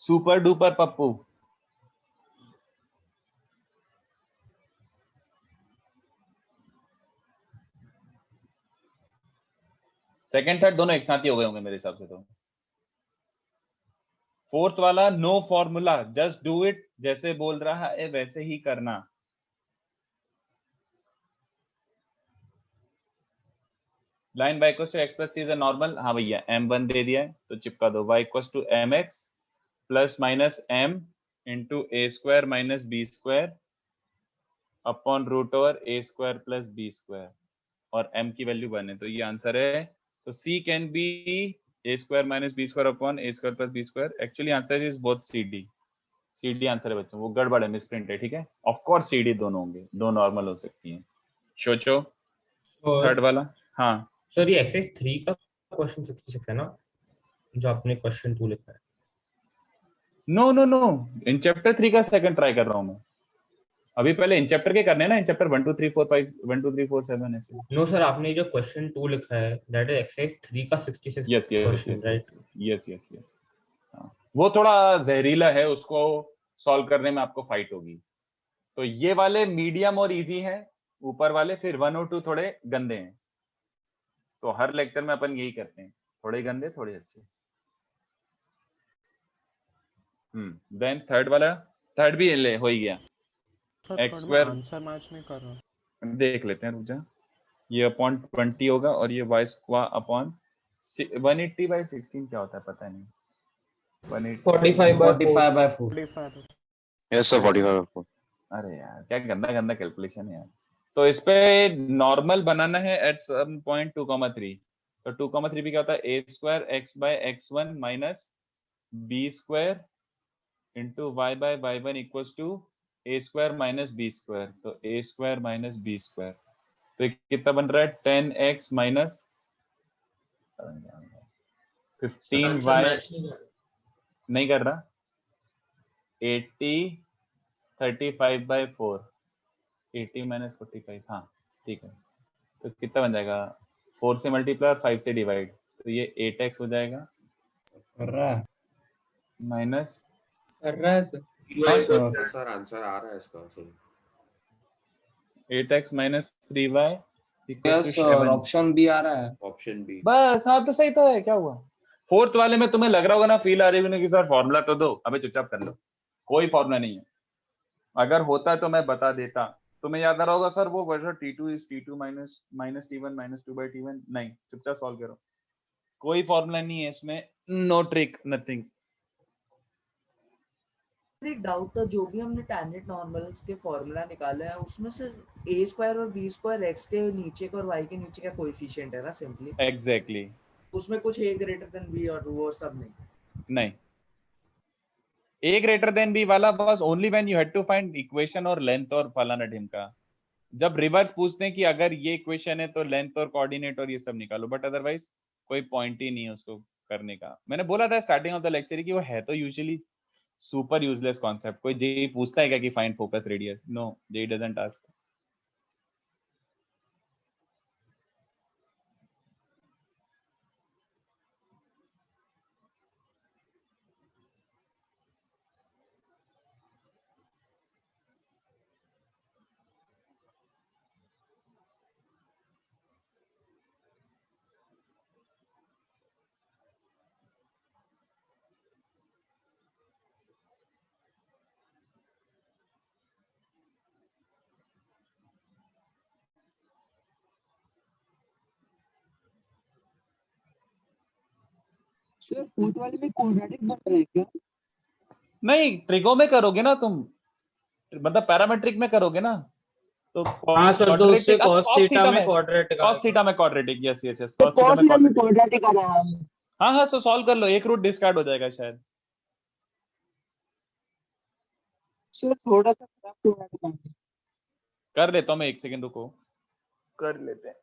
super duper Pappu second third दोनों एक साथ ही हो गए होंगे मेरे हिसाब से तो फोर्थ वाला no formula just do it जैसे बोल रहा है वैसे ही करना line y equals to x plus c is a normal हाँ भैया m1 दे दिया है तो चिपका दो y equals to mx plus minus m into A square minus B square upon root over A square plus B square और m की value 1 है तो ये आंसर है तो c can be A square minus B square upon A square plus B square actually answer is both C D answer है बच्चों वो गड़बड़ है मिसप्रिंट है ठीक है ऑफ कोर्स सी डी दोनों होंगे दो नॉर्मल हो सकती हैं सोचो थर्ड वाला हाँ सर ये एक्सरसाइज 3 का क्वेश्चन 66 है ना जो आपने क्वेश्चन 2 लिखा है no no no in chapter 3 का सेकंड ट्राई कर रहा हूं मैं अभी पहले इन चैप्टर के करने हैं ना इन चैप्टर 1 2 3 4 5 1 2 3 4 7 ऐसे नो सर आपने जो क्वेश्चन 2 लिखा है दैट इज एक्सरसाइज 3 का 66 yes yes question right yes yes yes वो थोड़ा जहरीला है उसको सॉल्व करने में आपको फाइट होगी तो ये वाले मीडियम और इजी हैं ऊपर वाले फिर 1 और 2 थोड़े गंदे हैं तो हर लेक्चर में अपन यही करते हैं थोड़े गंदे थोड़े अच्छे देन थर्ड वाला थर्ड भी ले हो ही गया एक्स स्क्वायर आंसर मैच नहीं कर रहा देख लेते हैं रुक जा ये अपॉन 20 होगा और ये y स्क्वायर अपॉन 180 बाय 16 क्या होता है पता नहीं 45 by 4 यस सर 45 अरे यार क्या गंदा गंदा कैलकुलेशन है यार तो इस पे नॉर्मल बनाना है एट सम पॉइंट 2,3 तो 2,3 भी क्या होता है a square x by x1 minus B square into y by y1 equals to a square minus B square तो a square minus B square तो ये कितना बन रहा है 10x माइनस 15y नहीं कर रहा 80 35 by 4 80 माइनस 45 हाँ ठीक है तो कितना बन जाएगा 4 से मल्टीप्लाई और 5 से डिवाइड तो ये 8x हो जाएगा माइनस कर रहा है सर सर आंसर आ रहा है इसका सही 8x माइनस 3y equals to 7 option b आ रहा है। Option b. बस हाँ तो सही तो है, क्या हुआ। फोर्थ वाले में तुम्हें लग रहा होगा ना, फील आ रही होगी कि सर फॉर्मूला तो दो, अबे चुपचाप कर लो, कोई फॉर्मूला नहीं है। अगर होता तो मैं बता देता। तुम्हें याद आ रहा होगा सर वो version T2 is T2 minus T1 minus 2 by T1, नहीं चुपचाप सॉल्व करो, कोई फॉर्मूला नहीं है इसमें, नो ट्रिक नथिंग। एक डाउट था, जो भी हमने टेंजेंट नॉर्मल्स के फॉर्मूला निकाले हैं उसमें से a स्क्वायर और b स्क्वायर x के नीचे का और y के नीचे का कोएफिशिएंट है ना सिंपली। एग्जैक्टली उसमें कुछ a ग्रेटर देन b और वो सब नहीं। a ग्रेटर देन b वाला बस only when you had to find equation और लेंथ और फलाना ढिमका। जब रिवर्स पूछते हैं कि अगर ये इक्वेशन है तो लेंथ और कोऑर्डिनेट और ये सब निकालो, बट अदरवाइज कोई पॉइंट ही नहीं है उसको करने का। मैंने बोला था स्टार्टिंग ऑफ द लेक्चर कि वो है तो यूजुअली सुपर यूजलेस कॉन्सेप्ट। कोई जेई पूछता है क्या कि find focus radius? No, JEE doesn't ask. Sir fourth वाले में क्वाड्रेटिक बन रहा है क्या? नहीं, ट्रिगो में करोगे ना तुम, मतलब पैरामेट्रिक में करोगे ना तो हाँ सर, तो उससे cos थीटा में क्वाड्रेटिक, cos थीटा में क्वाड्रेटिक, यस यस यस, तो cos थीटा में क्वाड्रेटिक आ रहा है। हाँ हाँ, तो सॉल्व कर लो, एक रूट डिस्कार्ड हो जाएगा शायद। सर थोड़ा सा क्वाड्रेटिक आ रहा है। कर लेता हूँ मैं, एक सेकंड रुको, कर लेते हैं।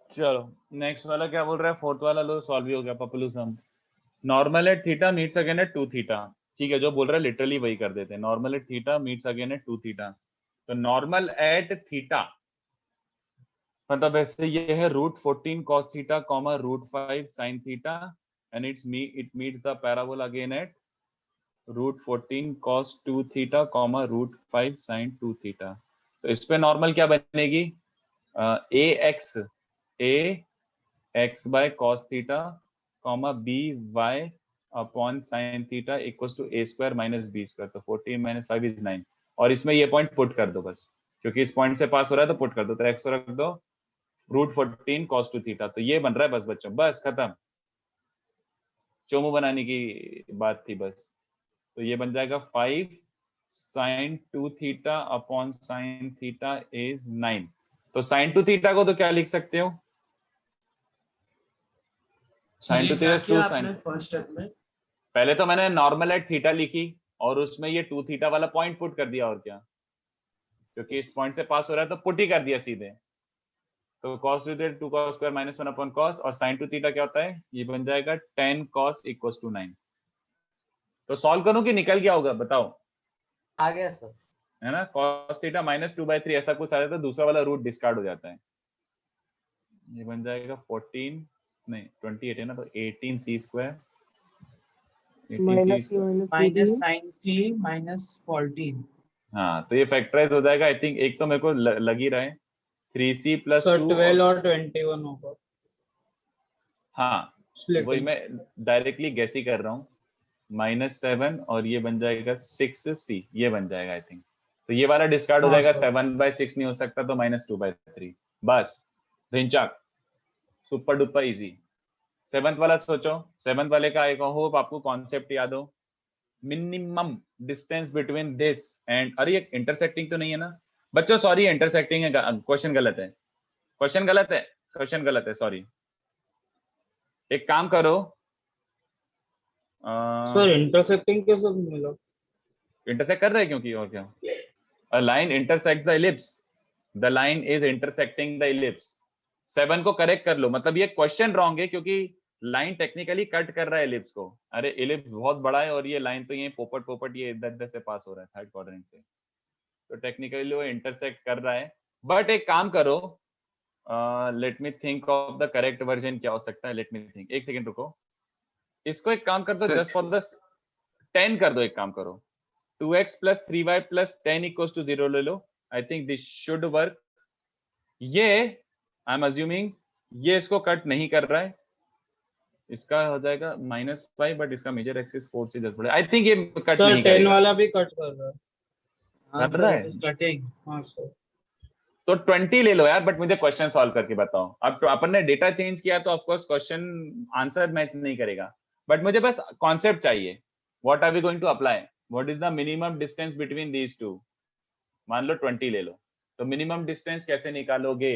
चलो नेक्स्ट वाला क्या बोल रहा है, फोर्थ वाला लो सॉल्व ही हो गया, पपलू sum. Normal at theta meets again at 2 theta, ठीक है, जो बोल रहा है लिटरली वही कर देते हैं। Normal at theta meets again at 2 theta, तो नॉर्मल एट थीटा मतलब ऐसे ये है √14 cos theta comma √5 sin theta and it meets the parabola again at √14 cos 2 theta comma √5 sin 2 theta. तो इस पे नॉर्मल क्या बनेगी, ax by cos theta comma by अपॉन sin theta equals to a square minus b square, तो 14 minus 5 is 9। और इसमें ये पॉइंट पुट कर दो बस, क्योंकि इस पॉइंट से पास हो रहा है तो पुट कर दो, तो x को रख दो √14 cos 2 थीटा, तो ये बन रहा है बस बच्चों, बस खत्म, चोमू बनाने की बात थी बस। तो ये बन जाएगा 5 sin 2 theta upon sin theta is 9। तो sin 2 थीटा को तो क्या लिख सकते हो, sin 2 theta two sin, first step में पहले तो मैंने नॉर्मल एट थीटा लिखी और उसमें ये 2 थीटा वाला पॉइंट पुट कर दिया, और क्या, क्योंकि इस पॉइंट से पास हो रहा है तो पुट ही कर दिया सीधे। तो cos 2 theta 2 cos square minus 1 upon cos, और sin 2 थीटा क्या होता है, ये बन जाएगा 10 cos इक्वल्स टू 9। तो सॉल्व करूं कि निकल गया होगा बताओ, आ गया सर, है ना, cos थीटा माइनस 2/3 ऐसा कुछ आ जाता है, दूसरा वाला रूट डिस्कार्ड हो जाता है। ये बन जाएगा 14 नहीं 28 है ना, तो 18c square minus 9c minus 14। हाँ, तो ये फैक्टराइज हो जाएगा। आई थिंक एक तो मेरे को लग ही रहा है 3c प्लस 12 और 21 होगा। हाँ वही मैं डायरेक्टली गैस ही कर रहा हूँ, -7 और ये बन जाएगा 6c, ये बन जाएगा आई थिंक। तो ये वाला डिस्कार्ड हो जाएगा, 7/6 नहीं हो सकता तो -2/3, बस Dhinchaak, super duper easy. 7th वाला सोचो, 7th वाले का आई होप आपको कॉन्सेप्ट याद हो, minimum distance between this and, अरे ये इंटरसेक्टिंग तो नहीं है ना बच्चों, सॉरी इंटरसेक्टिंग है, क्वेश्चन गलत है, क्वेश्चन गलत है, सॉरी। एक काम करो, सर इंटरसेक्टिंग कैसे मिला? इंटरसेक्ट कर रहे हैं क्योंकि, और क्या, a line intersects the ellipse, the line is intersecting the ellipse। 7 को करेक्ट कर लो, मतलब ये क्वेश्चन रॉन्ग है क्योंकि लाइन टेक्निकली कट कर रहा है एलिप्स को। अरे एलिप्स बहुत बड़ा है और ये लाइन तो ये पोपट पोपट ये इधर इधर से पास हो रहा है थर्ड क्वाड्रेंट से, तो टेक्निकली वो इंटरसेक्ट कर रहा है। बट एक काम करो, let me think of the correct version क्या हो सकता है, लेट मी थिंक, एक सेकंड रुको। इसको एक काम कर दो, जस्ट फॉर द 10 कर दो, एक काम करो, 2x plus 3y plus 10 equals to 0 ले लो। I think this should work। ये I'm assuming ये इसको कट नहीं कर रहा है, इसका हो जाएगा -5, बट इसका मेजर एक्सिस 4 से 10 बड़ा। I think ये कट सर नहीं 10 करेगा। वाला भी कट कर रहा है। हाँ कर सर, रहा it है? is cutting। हाँ सर। तो 20 ले लो यार, बट मुझे क्वेश्चन सॉल्व करके बताओ। अब तो अपन ने डेटा चेंज किया तो of course question answer match नहीं करेगा, बट मुझे बस कॉन्सेप्ट चाहिए। What are we going to apply, what is the minimum distance between these two. मान लो 20 ले लो, तो मिनिमम डिस्टेंस कैसे निकालोगे?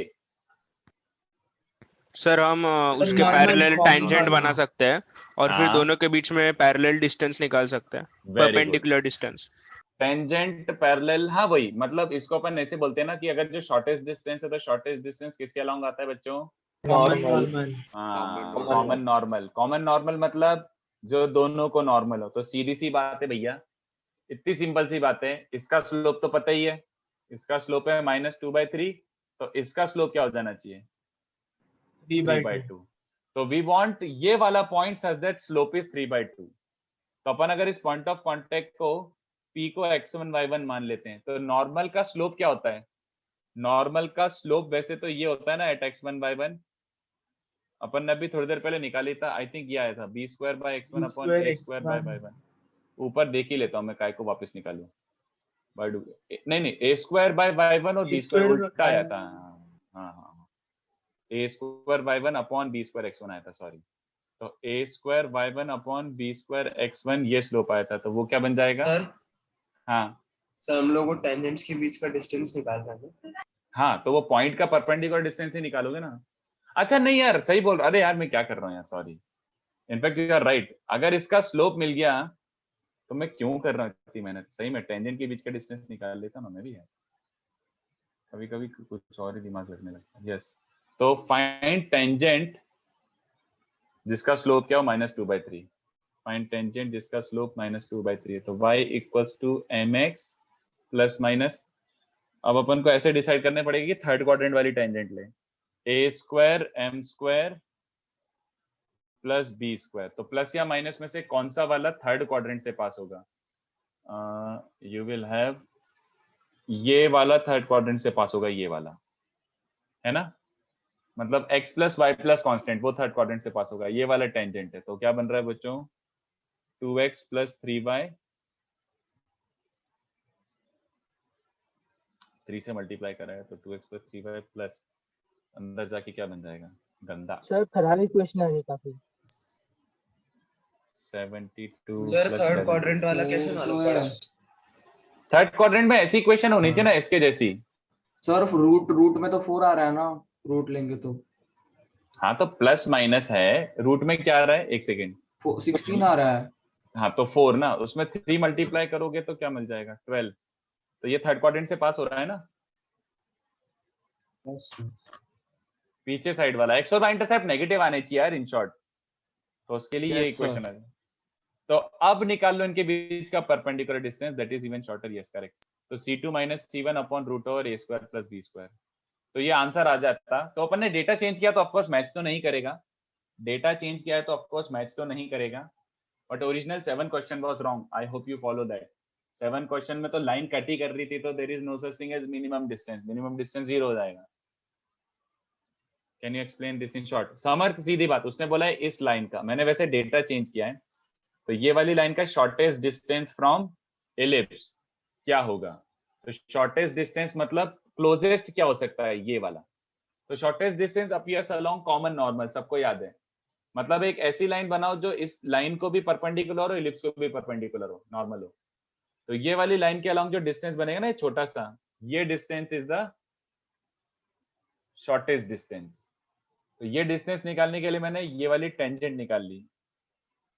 सर हम उसके normal पैरेलल common टेंजेंट वाला। बना सकते हैं और फिर हाँ। दोनों के बीच में पैरेलल डिस्टेंस निकाल सकते हैं, Very good। Perpendicular distance. Tangent parallel, हाँ वही, मतलब इसको अपन ऐसे बोलते हैं ना कि अगर जो शॉर्टेस्ट डिस्टेंस है तो शॉर्टेस्ट डिस्टेंस किसके अलोंग आता है बच्चों? Common Normal। normal। हाँ, Common common normal. Common normal मतलब जो दोनों को नॉर्मल हो। तो सीधी सी बात है भैया, इतनी सिंपल सी बात है। इसका स्लोप तो पता ही है, इसका स्लोप है -2/3, तो इसका स्लोप क्या हो जाना चाहिए? 3/2। तो वी वांट ये वाला point such that slope is 3/2। तो अपन अगर इस पॉइंट ऑफ कांटेक्ट को P को x1 y1 मान लेते हैं, तो नॉर्मल का स्लोप क्या होता है? नॉर्मल का स्लोप वैसे तो ये होता है ना, एट x1 y1, अपन ने अभी थोड़ी देर पहले निकाली था, आई थिंक ये आया था b²/x1 अपॉन a²/y1। ऊपर देख ही लेता हूं मैं, काय को वापस निकालूं। नहीं a²/y1 और b² उल्टा आया था। हाँ, a²y1 अपॉन b²x1 आया था, सॉरी। तो a²y1 अपॉन b²x1 ये स्लोप आया था, तो वो क्या बन जाएगा? सर हाँ सर हम लोग को टेंजेंट्स के बीच का डिस्टेंस निकालना है। हाँ, तो वो पॉइंट का परपेंडिकुलर डिस्टेंस ही निकालोगे ना। अच्छा नहीं यार, सही बोल रहा, अरे यार मैं क्या कर रहा हूँ यार, sorry. In fact you are right, अगर इसका स्लोप मिल गया तो मैं क्यों कर रहा हूँ इतनी मेहनत। सही में टेंजेंट के बीच का डिस्टेंस निकाल लेता ना मैं भी यार, कभी कभी कुछ और ही दिमाग लगने लगता है। यस, तो फाइंड टेंजेंट जिसका स्लोप क्या हो -2/3। फाइंड टेंजेंट जिसका स्लोप -2/3 है, तो y = mx प्लस माइनस। अब अपन को ऐसे डिसाइड करने पड़ेगा कि थर्ड क्वाड्रेंट वाली टेंजेंट ले, a² m² प्लस b²। तो प्लस या माइनस में से कौन सा वाला थर्ड क्वाड्रेंट से पास होगा? यू विल हैव ये वाला थर्ड क्वाड्रेंट से पास होगा, ये वाला है ना, मतलब x plus Y plus constant वो थर्ड क्वाड्रेंट से पास होगा, ये वाला टेंजेंट है। तो क्या बन रहा है बच्चों? 2x प्लस 3y, 3 से मल्टीप्लाई करा है तो 2x प्लस 3y प्लस अंदर जाके क्या बन जाएगा? गंदा सर खराब इक्वेशन आ रही काफी। 72 सर प्लस थर्ड 7। क्वाड्रेंट वाला कैसे मालूम पड़ा? थर्ड क्वाड्रेंट में ऐसी इक्वेशन होनी चाहिए ना इसके जैसी। सर रूट में तो 4 आ रहा है ना, रूट लेंगे तो। हाँ तो प्लस माइनस है, रूट में क्या आ रहा है? एक सेकेंड, 16 आ रहा है। हाँ तो 4 ना, उसमें 3 मल्टीप्लाई करोगे तो क्या मिल जाएगा? 12। तो ये थर्ड क्वाड्रेंट से पास हो रहा है ना, पीछे साइड वाला। एक्स और वाई इंटरसेप्ट नेगेटिव आने चाहिए यार इन शॉर्ट, तो उसके लिए ये इक्वेशन है। तो अब निकाल लो इनके बीच का perpendicular distance, that is even shorter. Yes correct. तो c2 - c1 upon √a² plus b²। तो ये आंसर आ जाता। तो अपन ने डेटा चेंज किया तो ऑफकोर्स मैच तो नहीं करेगा, डेटा चेंज किया है तो ऑफकोर्स मैच तो नहीं करेगा, but original 7 question was wrong. I hope you follow that. 7 question में तो लाइन कट ही कर रही थी, तो there is no such thing as minimum distance. Minimum distance 0 हो जाएगा। Can you explain this in short? Samarth सीधी बात, उसने बोला है इस लाइन का, मैंने वैसे डेटा चेंज किया है, तो ये वाली लाइन का शॉर्टेस्ट डिस्टेंस फ्रॉम एलिप्स क्या होगा? तो शॉर्टेस्ट डिस्टेंस मतलब क्लोजेस्ट क्या हो सकता है? ये वाला। तो shortest distance appears along common normal, सबको याद है। मतलब एक ऐसी लाइन बनाओ जो इस लाइन को भी परपेंडिकुलर हो, एलिप्स को भी परपेंडिकुलर हो, नॉर्मल हो। तो ये वाली लाइन के अलोंग जो डिस्टेंस बनेगा ना, छोटा सा, ये distance is the shortest distance. तो ये डिस्टेंस निकालने के लिए मैंने ये वाली टेंजेंट निकाल ली।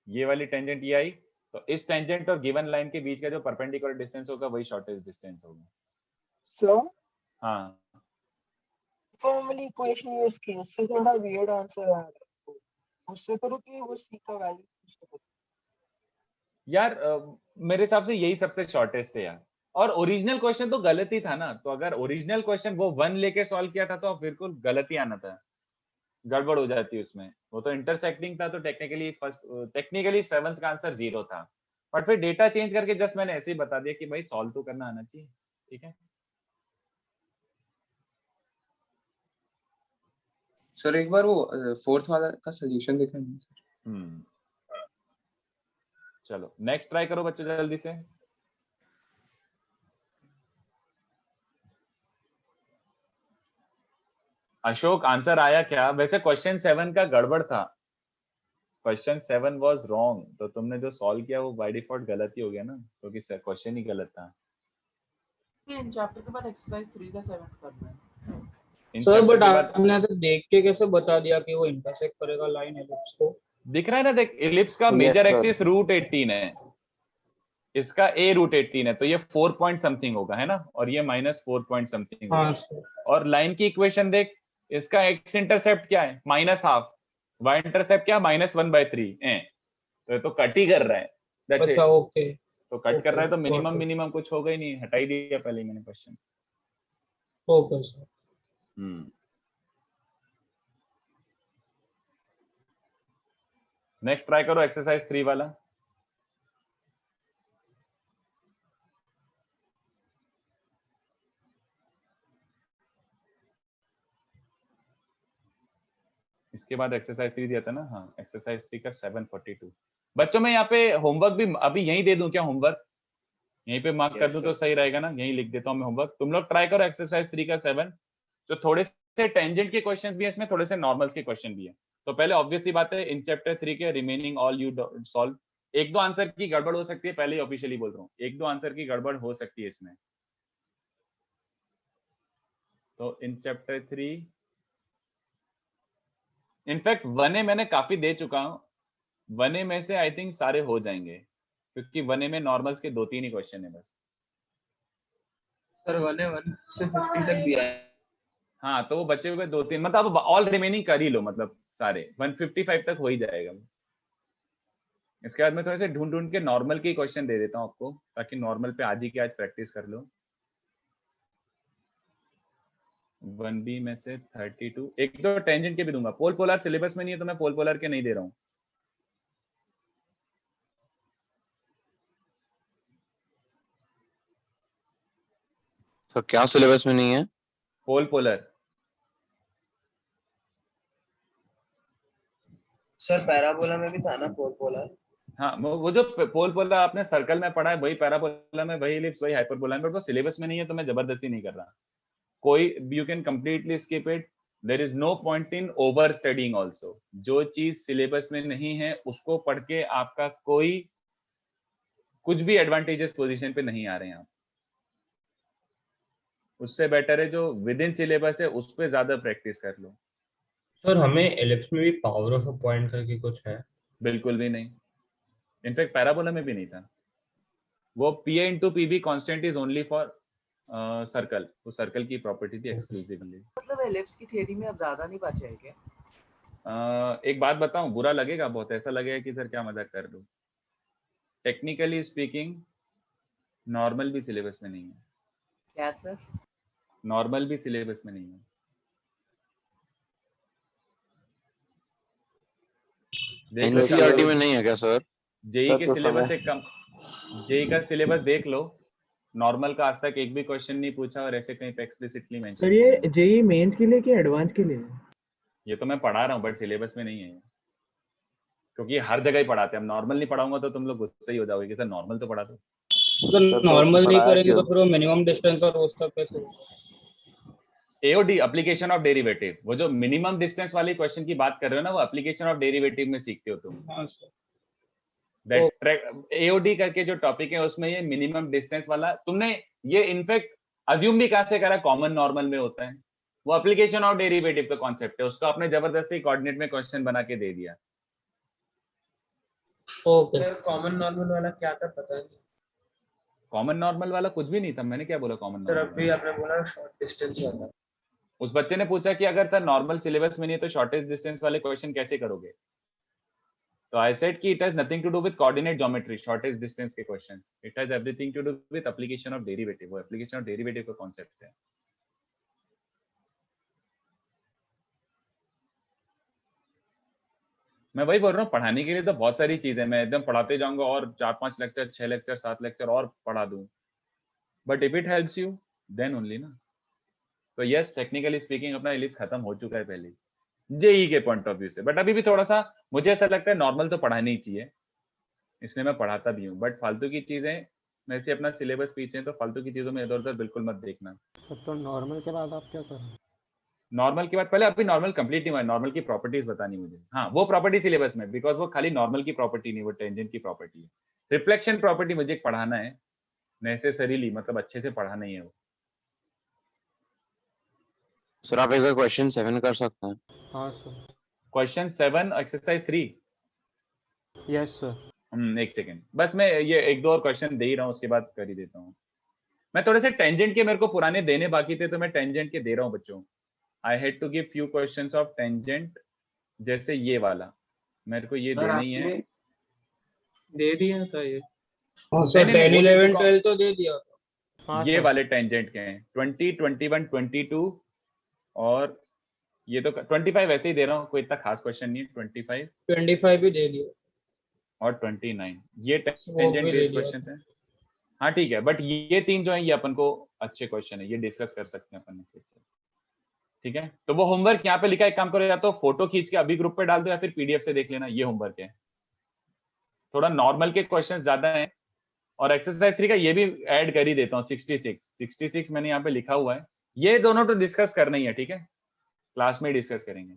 ये वाली टेंजेंट ये आई, तो इस टेंजेंट और गिवन लाइन के बीच का जो परपेंडिकुलर डिस्टेंस होगा वही शॉर्टेस्ट डिस्टेंस होगा। सर हाँ फॉर्मली इक्वेशन यूज की, उससे थोड़ा वियर्ड आंसर आ रहा है, उससे करो कि वो सी का वैल्यू यूज करो। यार मेरे हिसाब से यही सबसे शॉर्टेस्ट है यार, और ओरिजिनल क्वेश्चन तो गलत ही था ना, तो अगर ओरिजिनल क्वेश्चन वो 1 लेके सॉल्व किया था तो बिल्कुल गलत ही आना था, गड़बड़ हो जाती उसमें। वो तो इंटरसेक्टिंग था, तो टेक्निकली 7th का आंसर 0 था, बट फिर डेटा चेंज करके जस्ट मैंने ऐसे ही बता दिया कि भाई सॉल्व तो करना आना चाहिए। ठीक है सर एक बार वो फोर्थ वाला का सोल्यूशन दिखाएंगे सर। चलो नेक्स्ट ट्राई करो बच्चों जल्दी से। अशोक आंसर आया क्या? वैसे क्वेश्चन 7 का गड़बड़ था, क्वेश्चन 7 वाज रॉन्ग, तो तुमने जो सॉल्व किया वो बाय डिफॉल्ट गलत ही हो गया ना, क्योंकि क्वेश्चन ही गलत था। इन चैप्टर के बाद एक्सरसाइज 3 का 7 करना है सर, बट आपने ऐसे देख के कैसे बता दिया कि वो इंटरसेक्ट करेगा लाइन एलिप्स को? दिख रहा है ना, देख एलिप्स का मेजर एक्सिस √18 है, इसका a √18 है, तो ये 4 पॉइंट समथिंग होगा, है ना, और ये -4 पॉइंट समथिंग होगा। हाँ, और लाइन की इक्वेशन देख, इसका x इंटरसेप्ट क्या है? -½ y इंटरसेप्ट क्या? -1/3 तो ये तो कट ही कर रहा है। अच्छा ओके, तो कट कर रहा है तो मिनिमम कुछ होगा ही नहीं, हटा ही दिया पहले ही मैंने question. Okay sir. Next try करो एक्सरसाइज 3 वाला। इसके बाद एक्सरसाइज 3 दिया था ना, हाँ एक्सरसाइज 3 का 742। बच्चों मैं यहाँ पे होमवर्क भी अभी यहीं दे दूं क्या? होमवर्क यहीं पे मार्क कर दूं तो सही रहेगा ना? यहीं लिख देता हूँ मैं होमवर्क, तुम लोग ट्राई करो एक्सरसाइज 3 का 7। जो थोड़े से टेंजेंट के क्वेश्चंस भी है इसमें, थोड़े से नॉर्मल्स के क्वेश्चन भी है। तो पहले ऑब्वियस सी बात है, इन चैप्टर 3 के remaining all you solve. 1-2 answer की गड़बड़ हो सकती है, पहले ही ऑफिशियली बोल रहा हूँ, 1-2 आंसर की गड़बड़ हो सकती है इसमें। तो इन चैप्टर 3 इनफैक्ट 1A मैंने काफी दे चुका हूँ, 1A में से आई थिंक सारे हो जाएंगे, क्योंकि 1A में नॉर्मल्स के 2-3 ही क्वेश्चन है बस। सर 1A से 50 तक दिया है। हाँ तो वो बचे हुए 2-3 मतलब ऑल रिमेनिंग कर ही लो, मतलब सारे 155 तक हो ही जाएगा। इसके बाद मैं थोड़े से ढूंढ के नॉर्मल के क्वेश्चन दे देता हूँ आपको, ताकि नॉर्मल पे आज ही के आज प्रैक्टिस कर लो। 1B में से 32, 1-2 टेंजेंट के भी दूंगा। पोल पोलर सिलेबस में नहीं है तो मैं पोल पोलर के नहीं दे रहा हूँ। सर क्या सिलेबस में नहीं है? पोल पोलर सर पैराबोला में भी था ना पोल पोलर? हाँ वो जो पोल पोलर आपने सर्कल में पढ़ा है वही पैराबोला में, वही एलिप्स वही हाइपरबोला में, बट वो सिलेबस में नहीं है तो मैं जबरदस्ती नहीं कर रहा। कोई you can completely skip it, there is no point in over studying also. जो चीज सिलेबस में नहीं है उसको पढ़ के आपका कोई कुछ भी एडवांटेजेस पोजीशन पे नहीं आ रहे हैं आप। उससे बेटर है जो विद इन सिलेबस है उस पर ज्यादा प्रैक्टिस कर लो। सर हमें एलिप्स में भी पावर ऑफ अ पॉइंट करके कुछ है? बिल्कुल भी नहीं, इनफैक्ट पैराबोला में भी नहीं था। वो PA into PB constant is only for circle, वो सर्कल की प्रॉपर्टी थी एक्सक्लूसिवली। मतलब एलिप्स की थ्योरी में अब ज्यादा नहीं बचा है क्या? एक बात बताऊं, बुरा लगेगा बहुत, ऐसा लगेगा कि सर क्या मजाक कर रहे हो। टेक्निकली स्पीकिंग नॉर्मल भी सिलेबस में नहीं है। क्या सर? नॉर्मल भी सिलेबस में नहीं है। एनसीईआरटी में नहीं है क्या सर? जेई के सिलेबस से कम, जेई का सिलेबस देख लो, नॉर्मल का आज तक एक भी क्वेश्चन नहीं पूछा और ऐसे कहीं पे एक्सप्लिसिटली मेंशन। सर ये जेई मेंस के लिए कि एडवांस के लिए? ये तो मैं पढ़ा रहा हूँ बट सिलेबस में नहीं है, क्योंकि हर जगह ही पढ़ाते हैं। हम नॉर्मल नहीं पढ़ाऊंगा तो तुम लोग गुस्सा ही हो जाओगे कि सर नॉर्मल तो पढ़ा दो। तो नॉर्मल नहीं करेंगे तो फिर वो मिनिमम डिस्टेंस और वो सब कैसे? एओडी एप्लीकेशन ऑफ डेरिवेटिव, वो जो मिनिमम डिस्टेंस वाली क्वेश्चन की बात कर रहे हो ना, वो एप्लीकेशन ऑफ डेरिवेटिव में सीखते हो तुम। दैट एओडी करके जो टॉपिक है उसमें ये मिनिमम डिस्टेंस वाला तुमने ये इनफैक्ट अज्यूम भी कहां से करा, कॉमन नॉर्मल में होता है। वो एप्लीकेशन ऑफ डेरिवेटिव का कॉन्सेप्ट है, उसको आपने जबरदस्ती कोऑर्डिनेट में क्वेश्चन बना के दे दिया। ओके कॉमन नॉर्मल वाला क्या था पता नहीं कॉमन नॉर्मल वाला कुछ भी नहीं था, मैंने क्या बोला कॉमन सर। नॉर्मल? अभी आपने बोला शॉर्ट डिस्टेंस वाला। उस बच्चे ने पूछा कि अगर सर नॉर्मल सिलेबस में नहीं है तो शॉर्टेस्ट डिस्टेंस वाले क्वेश्चन कैसे करोगे? तो आई सेड कि it has nothing to do with coordinate geometry, shortest distance के questions, it has everything to do with application of derivative. वो एप्लीकेशन ऑफ डेरिवेटिव का कॉन्सेप्ट है। मैं वही बोल रहा हूँ, पढ़ाने के लिए तो बहुत सारी चीजें, मैं एकदम पढ़ाते जाऊंगा और 4-5 लेक्चर, 6 लेक्चर, 7 लेक्चर और पढ़ा दूं, but if it helps you then only ना। तो यस, टेक्निकली स्पीकिंग अपना इलिप्स खत्म हो चुका है पहले जेई के पॉइंट ऑफ व्यू से, बट अभी भी थोड़ा सा मुझे ऐसा लगता है नॉर्मल तो पढ़ाना ही चाहिए, इसलिए मैं पढ़ाता भी हूँ। बट फालतू की चीजें, वैसे अपना सिलेबस पीछे है तो फालतू की चीजों में इधर उधर बिल्कुल मत देखना। तो नॉर्मल के बाद आप क्या करें? नॉर्मल के बाद पहले अभी नॉर्मल कंप्लीट नहीं हुआ है, नॉर्मल की प्रॉपर्टीज बतानी मुझे। हाँ, वो प्रॉपर्टी सिलेबस में, बिकॉज वो खाली नॉर्मल की प्रॉपर्टी नहीं, वो टेंजेंट की प्रॉपर्टी है। रिफ्लेक्शन प्रॉपर्टी मुझे पढ़ाना है नेसेसरीली, मतलब अच्छे से पढ़ाना ही है वो। सर आप एक बार क्वेश्चन 7 कर सकते हैं? हाँ sir. Question 7 exercise 3। Yes sir. एक सेकेंड बस, मैं ये 1-2 और क्वेश्चन दे ही रहा हूँ, उसके बाद कर ही देता हूँ। मैं थोड़े से टेंजेंट के मेरे को पुराने देने बाकी थे, तो मैं टेंजेंट के दे रहा हूँ बच्चों। I had to give few questions of tangent, जैसे ये वाला मेरे को ये देना ही है। दे दिया था ये। सर 10, 11, 12 तो दे दिया था। ये वाले टेंजेंट के हैं 20, 21, 22 और ये तो 25 वैसे ही दे रहा हूँ, कोई इतना खास क्वेश्चन नहीं है। 25 भी दे दिया और 29 ये टेंजेंट बेस्ड क्वेश्चंस हैं। हाँ ठीक है, बट ये 3 जो है ये अपन को अच्छे क्वेश्चन है, ये डिस्कस कर सकते हैं अपन से। ठीक है, तो वो होमवर्क यहाँ पे लिखा है, एक काम करो, या तो फोटो खींच के अभी ग्रुप पे डाल दो या फिर पीडीएफ से देख लेना, ये होमवर्क है। थोड़ा नॉर्मल के क्वेश्चंस ज्यादा हैं, और एक्सरसाइज 3 का ये भी ऐड कर ही देता हूँ। 66 मैंने यहाँ पे लिखा हुआ है, ये दोनों तो डिस्कस करना ही है, ठीक है, क्लास में डिस्कस करेंगे।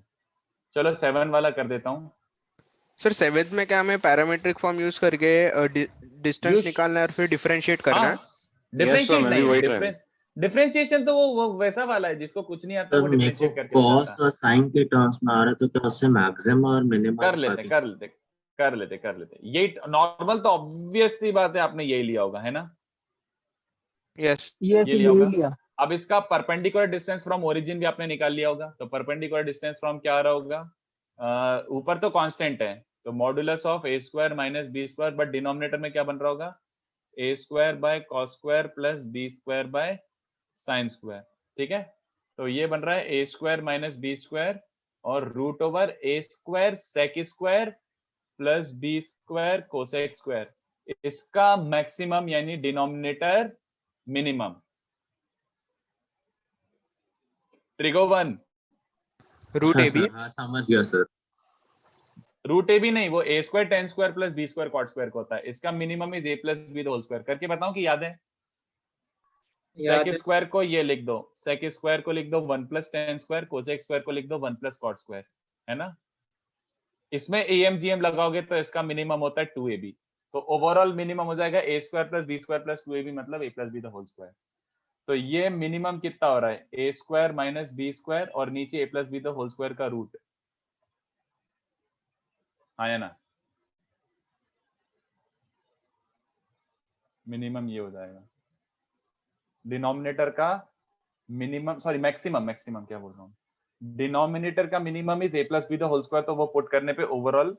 चलो 7 वाला कर देता हूँ। सर 7th में क्या हमें पैरामीट्रिक फॉर्म यूज करके डिस्टेंस निकालना है और फिर डिफरेंशिएट करना है? डिफरेंशिएट नहीं, डिफरेंशिएशन तो वो वैसा वाला है जिसको कुछ नहीं आता, वो डिफरेंशिएट करके कॉस और साइन के टर्म्स में आ रहा है, तो क्या उससे मैक्सिमम और मिनिमम कर लेते। ये नॉर्मल तो ऑब्वियस सी बात है, आपने यही लिया होगा, है ना? यस ये लिया होगा। अब इसका परपेंडिकुलर डिस्टेंस फ्रॉम ओरिजिन भी आपने निकाल लिया होगा, तो परपेंडिकुलर डिस्टेंस फ्रॉम क्या आ रहा होगा? ऊपर तो कांस्टेंट है, तो modulus of a square minus b square, but denominator में क्या बन रहा होगा? a square by cos square plus b square by sine square. ठीक है, तो ये बन रहा है a square minus b square और root over a square sec square plus b square cosec square. इसका मैक्सिमम यानी डिनोमिनेटर मिनिमम। त्रिगोवन रूट ए बी। हाँ समझ गया सर। रूट ए भी नहीं, वो a square tan square plus b square cot square को होता है। इसका minimum is a plus b whole square. करके बताऊं कि याद है? सेक स्क्वायर को ये लिख दो, सेक स्क्वायर को लिख दो 1 plus ten square, cosec square को लिख दो 1 प्लस कॉट स्क्वायर, है ना? इसमें am लगाओगे तो इसका मिनिमम होता है 2ab, तो ओवरऑल मिनिमम हो जाएगा a square plus b square plus 2ab, मतलब a plus b whole square. तो ये मिनिमम कितना हो रहा है? a square minus b square और नीचे a plus b whole square का रूट, हाँ है ना? मिनिमम ये हो जाएगा डिनोमिनेटर का मिनिमम, सॉरी मैक्सिमम क्या बोल रहा हूँ, डिनोमिनेटर का minimum is a plus b whole square, तो वो पुट करने पे ओवरऑल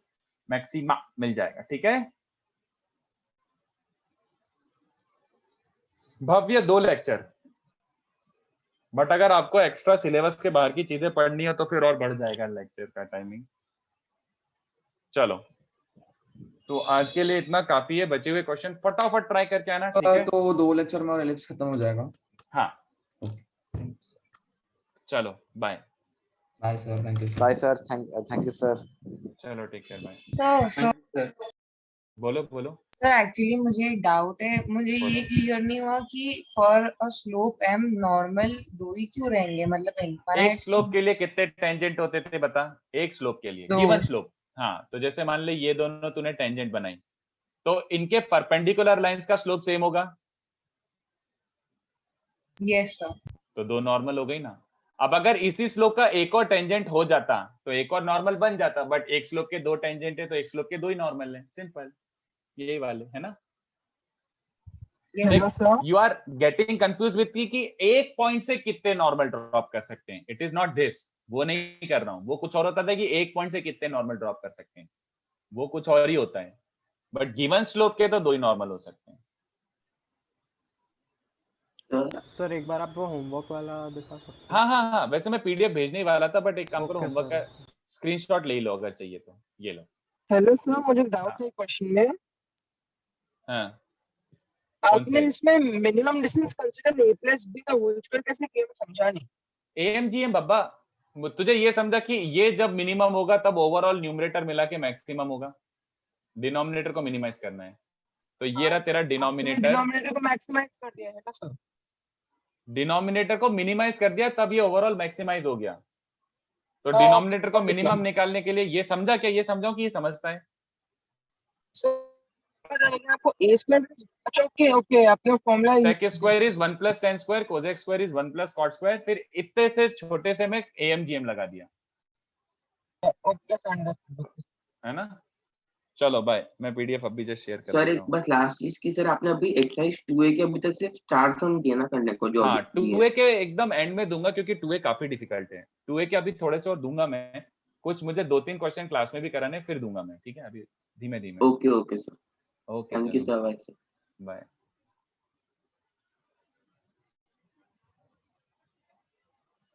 मैक्सिमा मिल जाएगा। ठीक है भव्य, 2 लेक्चर, बट अगर आपको एक्स्ट्रा सिलेबस के बाहर की चीजें पढ़नी हो तो फिर और बढ़ जाएगा लेक्चर का टाइमिंग। चलो तो आज के लिए इतना काफी है, बचे हुए क्वेश्चन फटाफट ट्राई करके आना, ठीक है? तो 2 लेक्चर में और एलिप्स खत्म हो जाएगा। हाँ चलो bye. Bye sir, thank you. Bye sir, thank you sir. चलो टेक केयर, बाय। सर बोलो सर एक्चुअली मुझे एक डाउट है, मुझे ये क्लियर नहीं हुआ कि for a slope m normal 2 ही क्यों रहेंगे, मतलब इनफाइनाइट। एक स्लोप के लिए कितने टेंजेंट होते थे बता? एक स्लोप के लिए 2 गिवन स्लोप। हाँ, तो जैसे मान ले ये दोनों तूने टेंजेंट बनाई, तो इनके परपेंडिकुलर लाइंस का स्लोप सेम होगा। Yes sir. तो 2 नॉर्मल हो गई ना। अब अगर इसी स्लोप का एक और टेंजेंट हो जाता तो एक और नॉर्मल बन जाता, बट एक स्लोप के दो टेंजेंट है तो एक स्लोप के दो ही नॉर्मल है, सिंपल, यही वाले है ना। You are getting confuse with कि एक पॉइंट से कितने नॉर्मल ड्रॉप कर सकते हैं, इट इज नॉट दिस, वो नहीं कर रहा हूं, वो कुछ और होता था कि एक पॉइंट से कितने नॉर्मल ड्रॉप कर सकते हैं, वो कुछ और ही होता है, बट गिवन स्लोप के तो दो ही नॉर्मल हो सकते हैं। सर एक बार आप वो होमवर्क वाला दिखा सकते हैं? हाँ, वैसे मैं पीडीएफ भेजने ही वाला था, बट एक काम करो, Okay, होमवर्क का स्क्रीनशॉट ले लो अगर चाहिए तो, ये लो। हेलो सर, मुझे डाउट है क्वेश्चन में। हाँ, आपने इसमें minimum distance consider a plus b का होल स्क्वायर कैसे किया, मैं समझा नहीं। AMGM बब्बा, तुझे ये समझा कि ये जब मिनिमम होगा तब ओवरऑल न्यूमरेटर मिला के मैक्सिमम होगा, डिनोमिनेटर को मिनिमाइज करना है, तो ये रहा तेरा डिनोमिनेटर, डिनोमिनेटर को मैक्सिमाइज कर दिया है ना सर? डिनोमिनेटर को मिनिमाइज कर दिया तब ये ओवरऑल मैक्सिमाइज हो गया, तो डिनोमिनेटर को मिनिमम निकालने के लिए ये समझा क्या, ये समझाओ कि ये समझता है। आपको a स्क्वायर, अच्छा ओके आपका formula sec square is 1 + tan square, cosec square is 1 + cot square, फिर इतने से छोटे से मैं AMGM लगा दिया, ओके है ना। चलो बाय, मैं पीडीएफ अभी जस्ट शेयर कर सर देता एक हूं। बस लास्ट चीज की, सर आपने अभी एक्सरसाइज 2A के अभी तक सिर्फ 4 सम किए ना करने को, जो हाँ, अभी 2A के एकदम एंड में दूंगा क्योंकि 2A काफी डिफिकल्ट है, 2A के अभी थोड़े से और दूंगा मैं, कुछ मुझे 2-3 क्वेश्चन क्लास में भी कराने, फिर दूंगा मैं, ठीक है, अभी धीमे धीमे। Okay sir, okay, thank you चलो सर, बाय।